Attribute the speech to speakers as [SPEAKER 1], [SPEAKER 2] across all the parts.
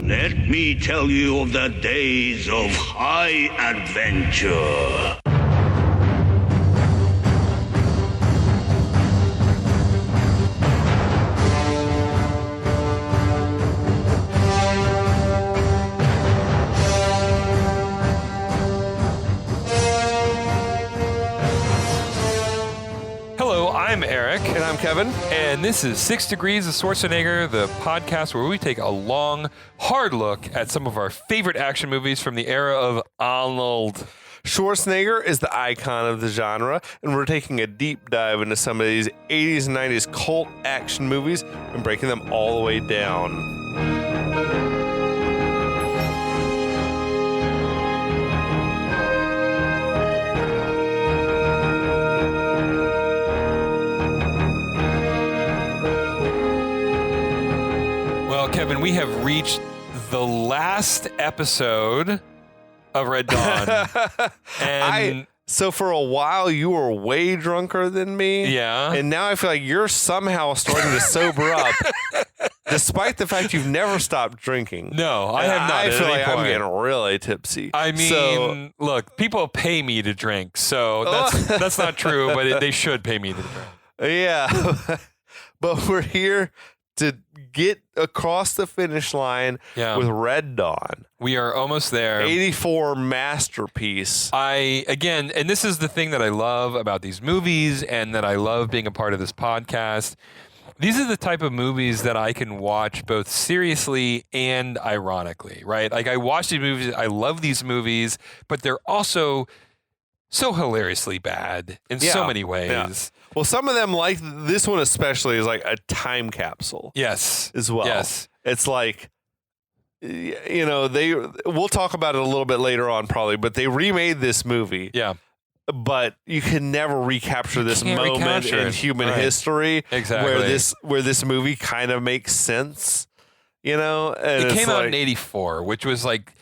[SPEAKER 1] Let me tell you of the days of high adventure.
[SPEAKER 2] Hello, I'm Eric.
[SPEAKER 3] And I'm Kevin.
[SPEAKER 2] And this is 6 Degrees of Schwarzenegger, the podcast where we take a long, hard look at some of our favorite action movies from the era of Arnold.
[SPEAKER 3] Schwarzenegger is the icon of the genre, and we're taking a deep dive into some of these 80s and 90s cult action movies and breaking them all the way down.
[SPEAKER 2] Well, Kevin, we have reached the last episode of Red Dawn. And
[SPEAKER 3] So for a while, you were way drunker than me.
[SPEAKER 2] yeah.
[SPEAKER 3] And now I feel like you're somehow starting to sober up, despite the fact you've never stopped drinking.
[SPEAKER 2] No, I have not.
[SPEAKER 3] I
[SPEAKER 2] at
[SPEAKER 3] feel
[SPEAKER 2] any
[SPEAKER 3] like I'm
[SPEAKER 2] point.
[SPEAKER 3] getting really tipsy.
[SPEAKER 2] I mean,
[SPEAKER 3] So-
[SPEAKER 2] look, people pay me to drink, so that's not true, but they should pay me to drink.
[SPEAKER 3] yeah. But we're here to get across the finish line
[SPEAKER 2] Yeah.
[SPEAKER 3] with Red Dawn.
[SPEAKER 2] We are almost there.
[SPEAKER 3] 84 masterpiece.
[SPEAKER 2] Again, and this is the thing that I love about these movies and that I love being a part of this podcast. These are the type of movies that I can watch both seriously and ironically, right? Like I watch these movies, I love these movies, but they're also so hilariously bad in so
[SPEAKER 3] Yeah.
[SPEAKER 2] many ways.
[SPEAKER 3] Yeah. Well, some of them, like this one especially, is like a time capsule
[SPEAKER 2] Yes.
[SPEAKER 3] as well.
[SPEAKER 2] Yes.
[SPEAKER 3] It's like, you know, we'll talk about it a little bit later on probably, but they remade this movie.
[SPEAKER 2] Yeah.
[SPEAKER 3] But you can never recapture this
[SPEAKER 2] can't
[SPEAKER 3] moment
[SPEAKER 2] recapture
[SPEAKER 3] in
[SPEAKER 2] it.
[SPEAKER 3] human
[SPEAKER 2] Right.
[SPEAKER 3] history
[SPEAKER 2] Exactly.
[SPEAKER 3] where this movie kind of makes sense, you know? And
[SPEAKER 2] It
[SPEAKER 3] it's
[SPEAKER 2] came out
[SPEAKER 3] like-
[SPEAKER 2] in 84, which was like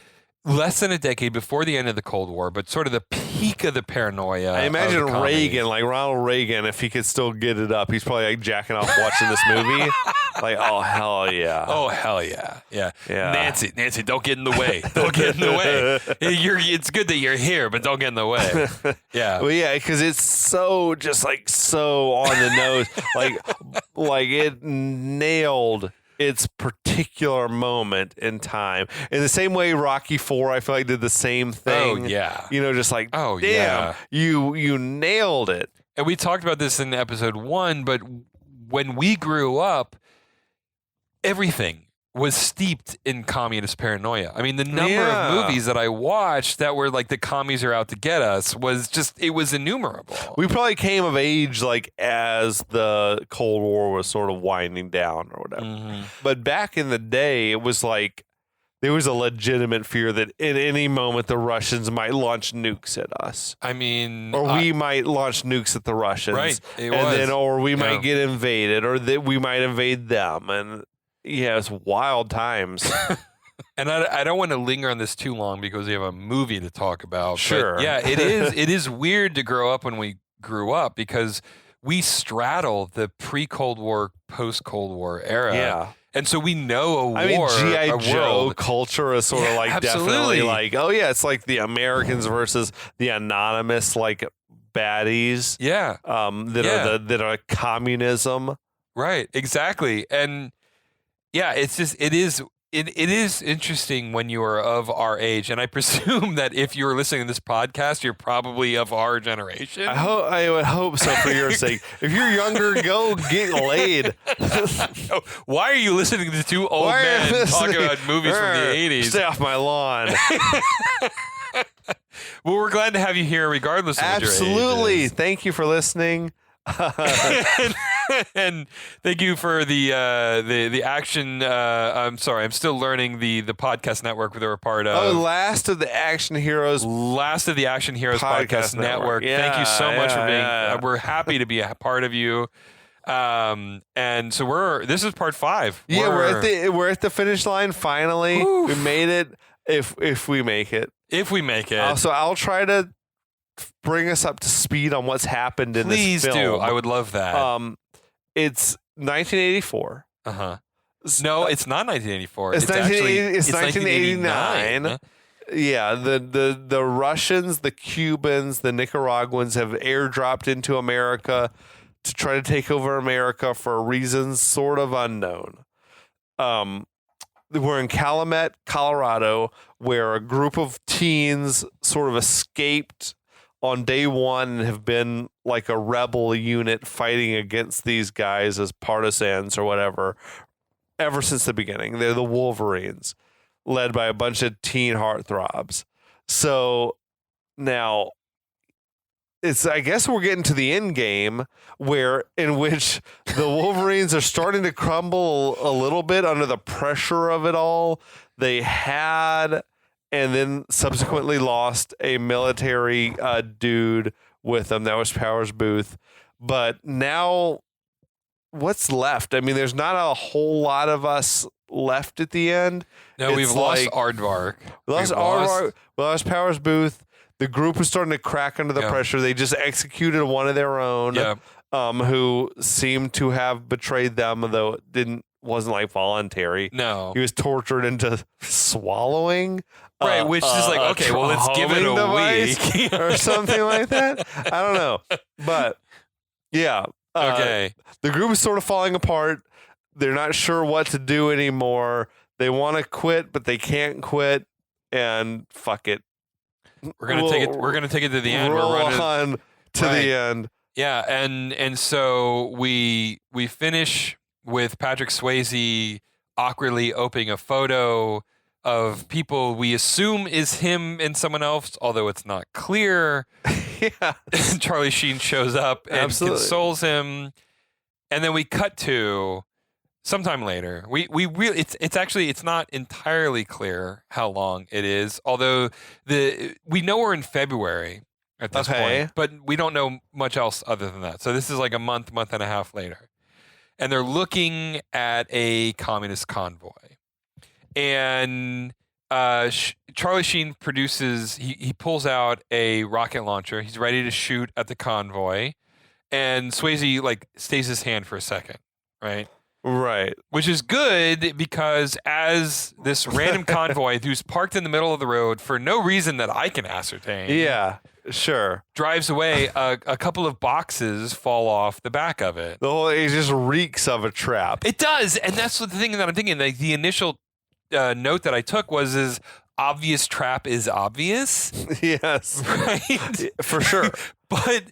[SPEAKER 2] less than a decade before the end of the Cold War, but sort of the peak of the paranoia.
[SPEAKER 3] I imagine
[SPEAKER 2] of the comedy.
[SPEAKER 3] Reagan, like Ronald Reagan, if he could still get it up, he's probably like jacking off watching this movie. Like, oh hell yeah.
[SPEAKER 2] Oh hell yeah, yeah.
[SPEAKER 3] Yeah.
[SPEAKER 2] Nancy, don't get in the way. Don't get in the way. It's good that you're here, but don't get in the way. Yeah.
[SPEAKER 3] Well, yeah, because it's so just like so on the nose, like it nailed its particular moment in time. In the same way, Rocky IV, I feel like did the same thing.
[SPEAKER 2] Oh yeah.
[SPEAKER 3] You know, just like,
[SPEAKER 2] Oh,
[SPEAKER 3] damn,
[SPEAKER 2] yeah.
[SPEAKER 3] you nailed it.
[SPEAKER 2] And we talked about this in episode 1, but when we grew up, everything was steeped in communist paranoia. I mean, the number
[SPEAKER 3] Yeah.
[SPEAKER 2] of movies that I watched that were like the commies are out to get us it was innumerable.
[SPEAKER 3] We probably came of age like as the Cold War was sort of winding down or whatever.
[SPEAKER 2] Mhm.
[SPEAKER 3] But back in the day, it was like there was a legitimate fear that at any moment the Russians might launch nukes at us.
[SPEAKER 2] I mean,
[SPEAKER 3] Or we might launch nukes at the Russians.
[SPEAKER 2] Right, it
[SPEAKER 3] and
[SPEAKER 2] was.
[SPEAKER 3] then or we
[SPEAKER 2] Yeah.
[SPEAKER 3] might get invaded or that we might invade them. And yeah, it's wild times.
[SPEAKER 2] and I don't want to linger on this too long because we have a movie to talk about. but
[SPEAKER 3] Sure.
[SPEAKER 2] yeah, it is weird to grow up when we grew up because we straddle the pre-Cold War, post-Cold War era.
[SPEAKER 3] Yeah.
[SPEAKER 2] And so we know a war.
[SPEAKER 3] I mean, G.I.
[SPEAKER 2] a
[SPEAKER 3] Joe
[SPEAKER 2] world.
[SPEAKER 3] culture is sort of
[SPEAKER 2] Yeah,
[SPEAKER 3] like
[SPEAKER 2] absolutely.
[SPEAKER 3] definitely like, oh yeah, it's like the Americans versus the anonymous like baddies
[SPEAKER 2] Yeah,
[SPEAKER 3] that are communism.
[SPEAKER 2] right. Exactly. And yeah, it's just it is interesting when you are of our age, and I presume that if you're listening to this podcast, you're probably of our generation.
[SPEAKER 3] I would hope so for your sake. If you're younger, go get laid.
[SPEAKER 2] Oh, why are you listening to two old
[SPEAKER 3] Why are you
[SPEAKER 2] men talk
[SPEAKER 3] listening?
[SPEAKER 2] about movies from the 80s?
[SPEAKER 3] Stay off my lawn.
[SPEAKER 2] Well, we're glad to have you here regardless of what your age
[SPEAKER 3] Absolutely.
[SPEAKER 2] is.
[SPEAKER 3] Thank you for listening.
[SPEAKER 2] And thank you for the action. I'm sorry, I'm still learning the podcast network that we're a part of.
[SPEAKER 3] Oh, Last of the Action Heroes.
[SPEAKER 2] Last of the Action Heroes
[SPEAKER 3] Podcast
[SPEAKER 2] Podcast Network.
[SPEAKER 3] Network.
[SPEAKER 2] Thank you so much for being.
[SPEAKER 3] Yeah.
[SPEAKER 2] We're happy to be a part of you. And so this is part 5.
[SPEAKER 3] Yeah, we're at the finish line finally.
[SPEAKER 2] Oof.
[SPEAKER 3] We made it. If we make it.
[SPEAKER 2] if we make it.
[SPEAKER 3] Also, I'll try to bring us up to speed on what's happened in
[SPEAKER 2] Please
[SPEAKER 3] this film.
[SPEAKER 2] do. I would love that.
[SPEAKER 3] It's 1984.
[SPEAKER 2] Uh-huh. No, it's not 1984.
[SPEAKER 3] It's
[SPEAKER 2] actually
[SPEAKER 3] 1989. Yeah, the Russians, the Cubans, the Nicaraguans have airdropped into America to try to take over America for reasons sort of unknown. We're in Calumet, Colorado, where a group of teens sort of escaped on day one and have been like a rebel unit fighting against these guys as partisans or whatever ever since the beginning. They're the Wolverines, led by a bunch of teen heartthrobs. So now I guess we're getting to the end game in which the Wolverines are starting to crumble a little bit under the pressure of it all. They had and then subsequently lost a military dude with them. That was Powers Booth. But now what's left? I mean, there's not a whole lot of us left at the end.
[SPEAKER 2] No, we've lost Aardvark.
[SPEAKER 3] We lost Aardvark. We lost Powers Booth. The group was starting to crack under the pressure. They just executed one of their own, who seemed to have betrayed them, though it wasn't like voluntary.
[SPEAKER 2] No,
[SPEAKER 3] he was tortured into swallowing.
[SPEAKER 2] Right, which is like, okay, well, let's give it a week
[SPEAKER 3] or something like that. I don't know, but yeah.
[SPEAKER 2] Okay,
[SPEAKER 3] the group is sort of falling apart. They're not sure what to do anymore. They want to quit, but they can't quit. And fuck it.
[SPEAKER 2] We're gonna take it. We're gonna take it to the end.
[SPEAKER 3] Roll
[SPEAKER 2] We're running
[SPEAKER 3] on to the end.
[SPEAKER 2] Yeah, and so we finish with Patrick Swayze awkwardly opening a photo of people we assume is him and someone else, although it's not clear.
[SPEAKER 3] Yeah.
[SPEAKER 2] Charlie Sheen shows up and consoles him, and then we cut to sometime later. We really it's not entirely clear how long it is, although we know we're in February at this point, but we don't know much else other than that. So this is like a month and a half later, and they're looking at a communist convoy, and Charlie Sheen produces. He pulls out a rocket launcher. He's ready to shoot at the convoy, and Swayze like stays his hand for a second, right?
[SPEAKER 3] Right.
[SPEAKER 2] Which is good because as this random convoy who's parked in the middle of the road for no reason that I can ascertain.
[SPEAKER 3] Yeah, sure.
[SPEAKER 2] Drives away, a couple of boxes fall off the back of it.
[SPEAKER 3] It just reeks of a trap.
[SPEAKER 2] It does. And that's the thing that I'm thinking. Like the initial note that I took was obvious trap is obvious.
[SPEAKER 3] Yes.
[SPEAKER 2] Right?
[SPEAKER 3] For sure.
[SPEAKER 2] But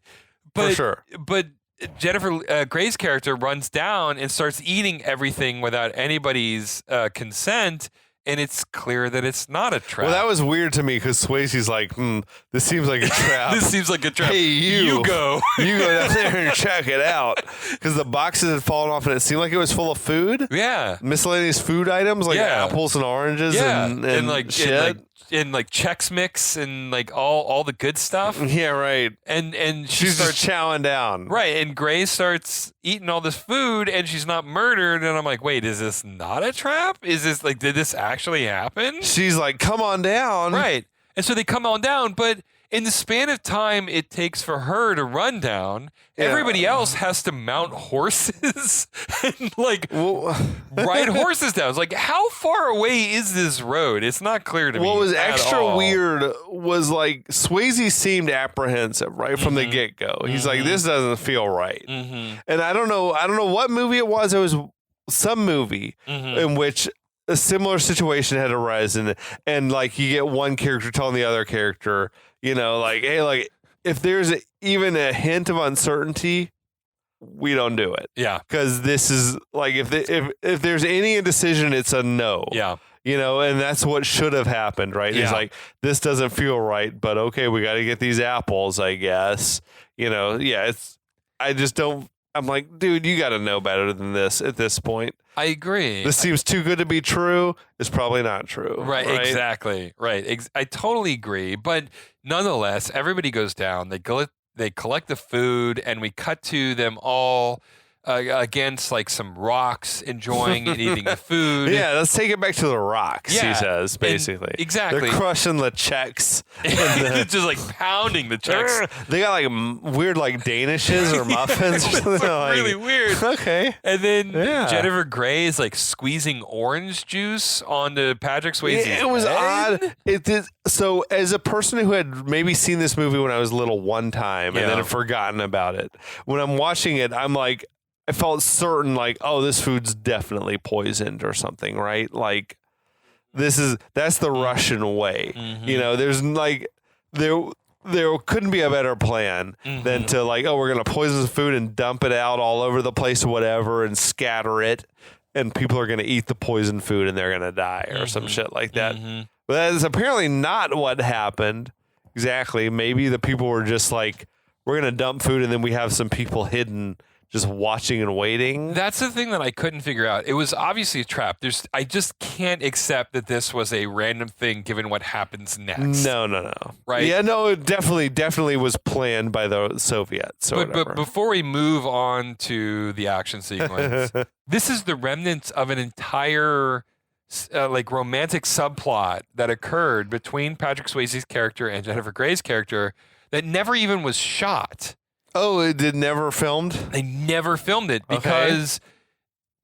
[SPEAKER 2] Jennifer Grey's character runs down and starts eating everything without anybody's consent, and it's clear that it's not a trap.
[SPEAKER 3] Well, that was weird to me because Swayze's like, this seems like a trap.
[SPEAKER 2] This seems like a trap.
[SPEAKER 3] Hey,
[SPEAKER 2] you go.
[SPEAKER 3] You go down there and check it out. Because the boxes had fallen off and it seemed like it was full of food.
[SPEAKER 2] Yeah.
[SPEAKER 3] Miscellaneous food items like apples and oranges and like shit.
[SPEAKER 2] And like Chex Mix and like all the good stuff.
[SPEAKER 3] Yeah, right.
[SPEAKER 2] And she
[SPEAKER 3] she's
[SPEAKER 2] starts
[SPEAKER 3] just chowing down.
[SPEAKER 2] Right, and Grey starts eating all this food and she's not murdered, and I'm like, wait, is this not a trap? Is this like, did this actually happen?
[SPEAKER 3] She's like, come on down.
[SPEAKER 2] Right. And so they come on down, but in the span of time it takes for her to run down, everybody else has to mount horses and like ride horses down. It's like, how far away is this road? It's not clear to me.
[SPEAKER 3] What was extra
[SPEAKER 2] all.
[SPEAKER 3] weird was like Swayze seemed apprehensive right from the get-go. He's like, this doesn't feel right. And I don't know what movie it was. It was some movie in which a similar situation had arisen, and like you get one character telling the other character, like, hey, like if there's even a hint of uncertainty, we don't do it.
[SPEAKER 2] Yeah,
[SPEAKER 3] because this is like if there's any indecision, it's a no.
[SPEAKER 2] Yeah,
[SPEAKER 3] and that's what should have happened, right?
[SPEAKER 2] Yeah.
[SPEAKER 3] It's like, this doesn't feel right, but okay, we got to get these apples, I guess. I just don't. I'm like, dude, you got to know better than this at this point.
[SPEAKER 2] I agree.
[SPEAKER 3] This seems too good to be true. It's probably not true.
[SPEAKER 2] Right? Exactly. Right. I totally agree. But nonetheless, everybody goes down. They collect the food, and we cut to them all against like some rocks, enjoying and eating the food.
[SPEAKER 3] Yeah, let's take it back to the rocks, he
[SPEAKER 2] Yeah,
[SPEAKER 3] says, basically.
[SPEAKER 2] exactly.
[SPEAKER 3] They're crushing the Czechs.
[SPEAKER 2] Just like pounding the Czechs.
[SPEAKER 3] They got like weird like Danishes or muffins or
[SPEAKER 2] It's
[SPEAKER 3] something.
[SPEAKER 2] like really weird.
[SPEAKER 3] Okay.
[SPEAKER 2] And then
[SPEAKER 3] Yeah.
[SPEAKER 2] Jennifer Grey is like squeezing orange juice onto Patrick Swayze's
[SPEAKER 3] It was
[SPEAKER 2] head.
[SPEAKER 3] odd. It did. So, as a person who had maybe seen this movie when I was little one time and then
[SPEAKER 2] Yeah.
[SPEAKER 3] had forgotten about it, when I'm watching it, I'm like, I felt certain, like, oh, this food's definitely poisoned or something, right? Like, that's the Russian way.
[SPEAKER 2] Mhm.
[SPEAKER 3] You know, there's like there couldn't be a better plan than to like, oh, we're gonna poison the food and dump it out all over the place or whatever and scatter it, and people are gonna eat the poisoned food and they're gonna die or some shit like that. But that is apparently not what happened. Exactly. Maybe the people were just like, we're gonna dump food and then we have some people hidden just watching and waiting.
[SPEAKER 2] That's the thing that I couldn't figure out. It was obviously a trap. I just can't accept that this was a random thing given what happens next.
[SPEAKER 3] No.
[SPEAKER 2] Right?
[SPEAKER 3] Yeah, no, it definitely was planned by the Soviets or whatever.
[SPEAKER 2] But before we move on to the action sequence, this is the remnants of an entire like romantic subplot that occurred between Patrick Swayze's character and Jennifer Grey's character that never even was shot.
[SPEAKER 3] Oh, it did never filmed?
[SPEAKER 2] They never filmed it because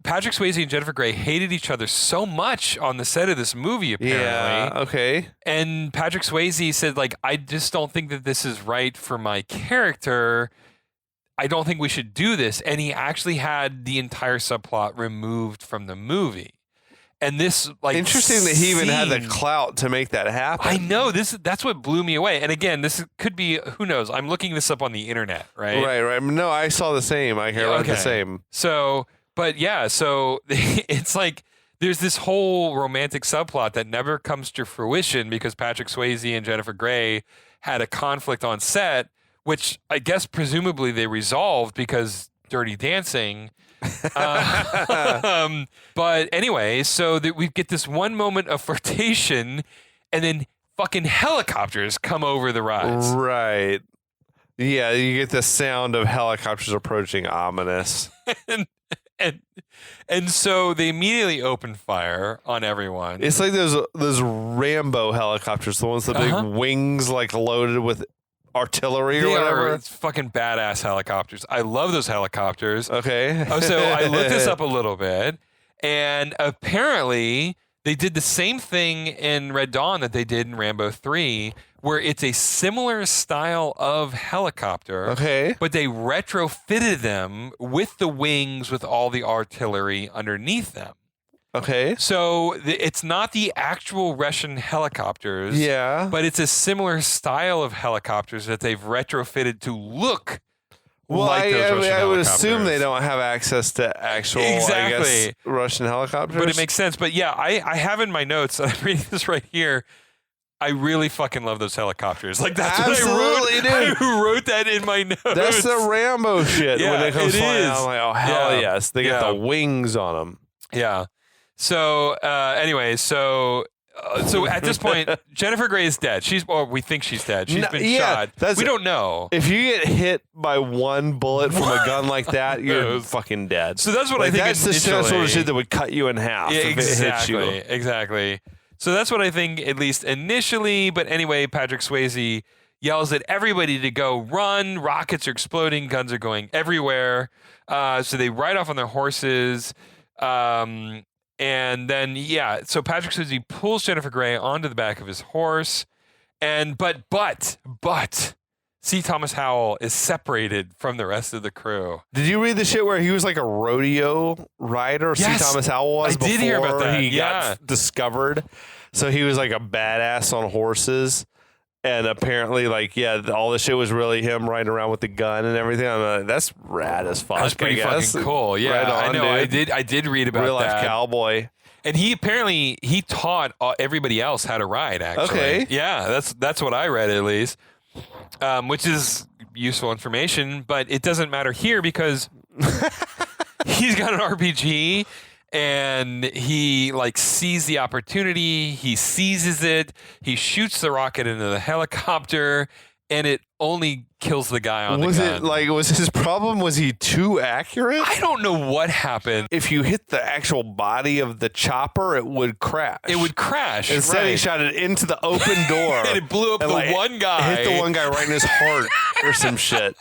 [SPEAKER 2] Patrick Swayze and Jennifer Grey hated each other so much on the set of this movie, apparently.
[SPEAKER 3] Yeah, okay.
[SPEAKER 2] And Patrick Swayze said, like, I just don't think that this is right for my character. I don't think we should do this. And he actually had the entire subplot removed from the movie. And this, like,
[SPEAKER 3] Interesting that he even had the
[SPEAKER 2] scene-
[SPEAKER 3] clout to make that happen.
[SPEAKER 2] I know that's what blew me away. And again, this could be, who knows? I'm looking this up on the internet, right?
[SPEAKER 3] Right. No, I saw the same. I heard the
[SPEAKER 2] okay.
[SPEAKER 3] same.
[SPEAKER 2] So, but yeah, so it's like there's this whole romantic subplot that never comes to fruition because Patrick Swayze and Jennifer Grey had a conflict on set, which I guess presumably they resolved because Dirty Dancing. But anyway, so that we get this one moment of flirtation, and then fucking helicopters come over the rise.
[SPEAKER 3] Right. Yeah, you get the sound of helicopters approaching, ominous.
[SPEAKER 2] And so they immediately open fire on everyone.
[SPEAKER 3] It's like those Rambo helicopters, the ones with the big wings like loaded with artillery or
[SPEAKER 2] They
[SPEAKER 3] whatever.
[SPEAKER 2] are, it's fucking badass helicopters. I love those helicopters.
[SPEAKER 3] Okay.
[SPEAKER 2] So I looked this up a little bit, and apparently they did the same thing in Red Dawn that they did in Rambo 3, where it's a similar style of helicopter.
[SPEAKER 3] Okay.
[SPEAKER 2] But they retrofitted them with the wings with all the artillery underneath them.
[SPEAKER 3] Okay.
[SPEAKER 2] So it's not the actual Russian helicopters.
[SPEAKER 3] Yeah.
[SPEAKER 2] But it's a similar style of helicopters that they've retrofitted to look
[SPEAKER 3] Well,
[SPEAKER 2] like those Russian
[SPEAKER 3] I would assume
[SPEAKER 2] helicopters.
[SPEAKER 3] they don't have access to actual, I guess,
[SPEAKER 2] Exactly.
[SPEAKER 3] Russian helicopters.
[SPEAKER 2] But it makes sense. But yeah, I have in my notes, I'm reading this right here. I really fucking love those helicopters. Like that's
[SPEAKER 3] Absolutely,
[SPEAKER 2] what I wrote.
[SPEAKER 3] dude.
[SPEAKER 2] I wrote that in my notes.
[SPEAKER 3] That's the Rambo shit
[SPEAKER 2] Yeah,
[SPEAKER 3] when it comes
[SPEAKER 2] it
[SPEAKER 3] flying
[SPEAKER 2] is.
[SPEAKER 3] out. I'm like, oh, hell
[SPEAKER 2] Yeah.
[SPEAKER 3] yes. They got the wings on them.
[SPEAKER 2] Yeah. So anyway, so at this point, Jennifer Grey is dead. We think she's dead. She's been shot. We don't know.
[SPEAKER 3] If you get hit by one bullet from a gun like that, you're fucking dead.
[SPEAKER 2] So that's what I think
[SPEAKER 3] That's the
[SPEAKER 2] initially.
[SPEAKER 3] sort of shit that would cut you in half
[SPEAKER 2] Yeah,
[SPEAKER 3] if it hits you.
[SPEAKER 2] exactly. So that's what I think, at least initially. But anyway, Patrick Swayze yells at everybody to go run. Rockets are exploding. Guns are going everywhere. So they ride off on their horses. And then, so Patrick Swayze pulls Jennifer Grey onto the back of his horse. But C. Thomas Howell is separated from the rest of the crew.
[SPEAKER 3] Did you read the shit where he was like a rodeo rider?
[SPEAKER 2] Yes,
[SPEAKER 3] C. Thomas Howell was
[SPEAKER 2] I did
[SPEAKER 3] before
[SPEAKER 2] hear about that.
[SPEAKER 3] he
[SPEAKER 2] Yeah.
[SPEAKER 3] got discovered. So he was like a badass on horses. And apparently, all this shit was really him riding around with the gun and everything. I'm like, that's rad as fuck.
[SPEAKER 2] That's pretty
[SPEAKER 3] I guess.
[SPEAKER 2] fucking cool. Yeah,
[SPEAKER 3] Right on,
[SPEAKER 2] I know.
[SPEAKER 3] dude.
[SPEAKER 2] I did read about
[SPEAKER 3] Real life
[SPEAKER 2] that.
[SPEAKER 3] cowboy.
[SPEAKER 2] And he apparently taught everybody else how to ride. Actually,
[SPEAKER 3] Okay.
[SPEAKER 2] Yeah, that's what I read at least, which is useful information. But it doesn't matter here because he's got an RPG and he sees the opportunity. He seizes it. He shoots the rocket into the helicopter. and it only kills the guy on the gun.
[SPEAKER 3] Was his problem? Was he too accurate?
[SPEAKER 2] I don't know what happened.
[SPEAKER 3] If you hit the actual body of the chopper, it would crash.
[SPEAKER 2] It would crash.
[SPEAKER 3] Instead, he
[SPEAKER 2] right.
[SPEAKER 3] shot it into the open door.
[SPEAKER 2] And it blew up
[SPEAKER 3] and,
[SPEAKER 2] the one guy.
[SPEAKER 3] Hit the one guy right in his heart or some shit.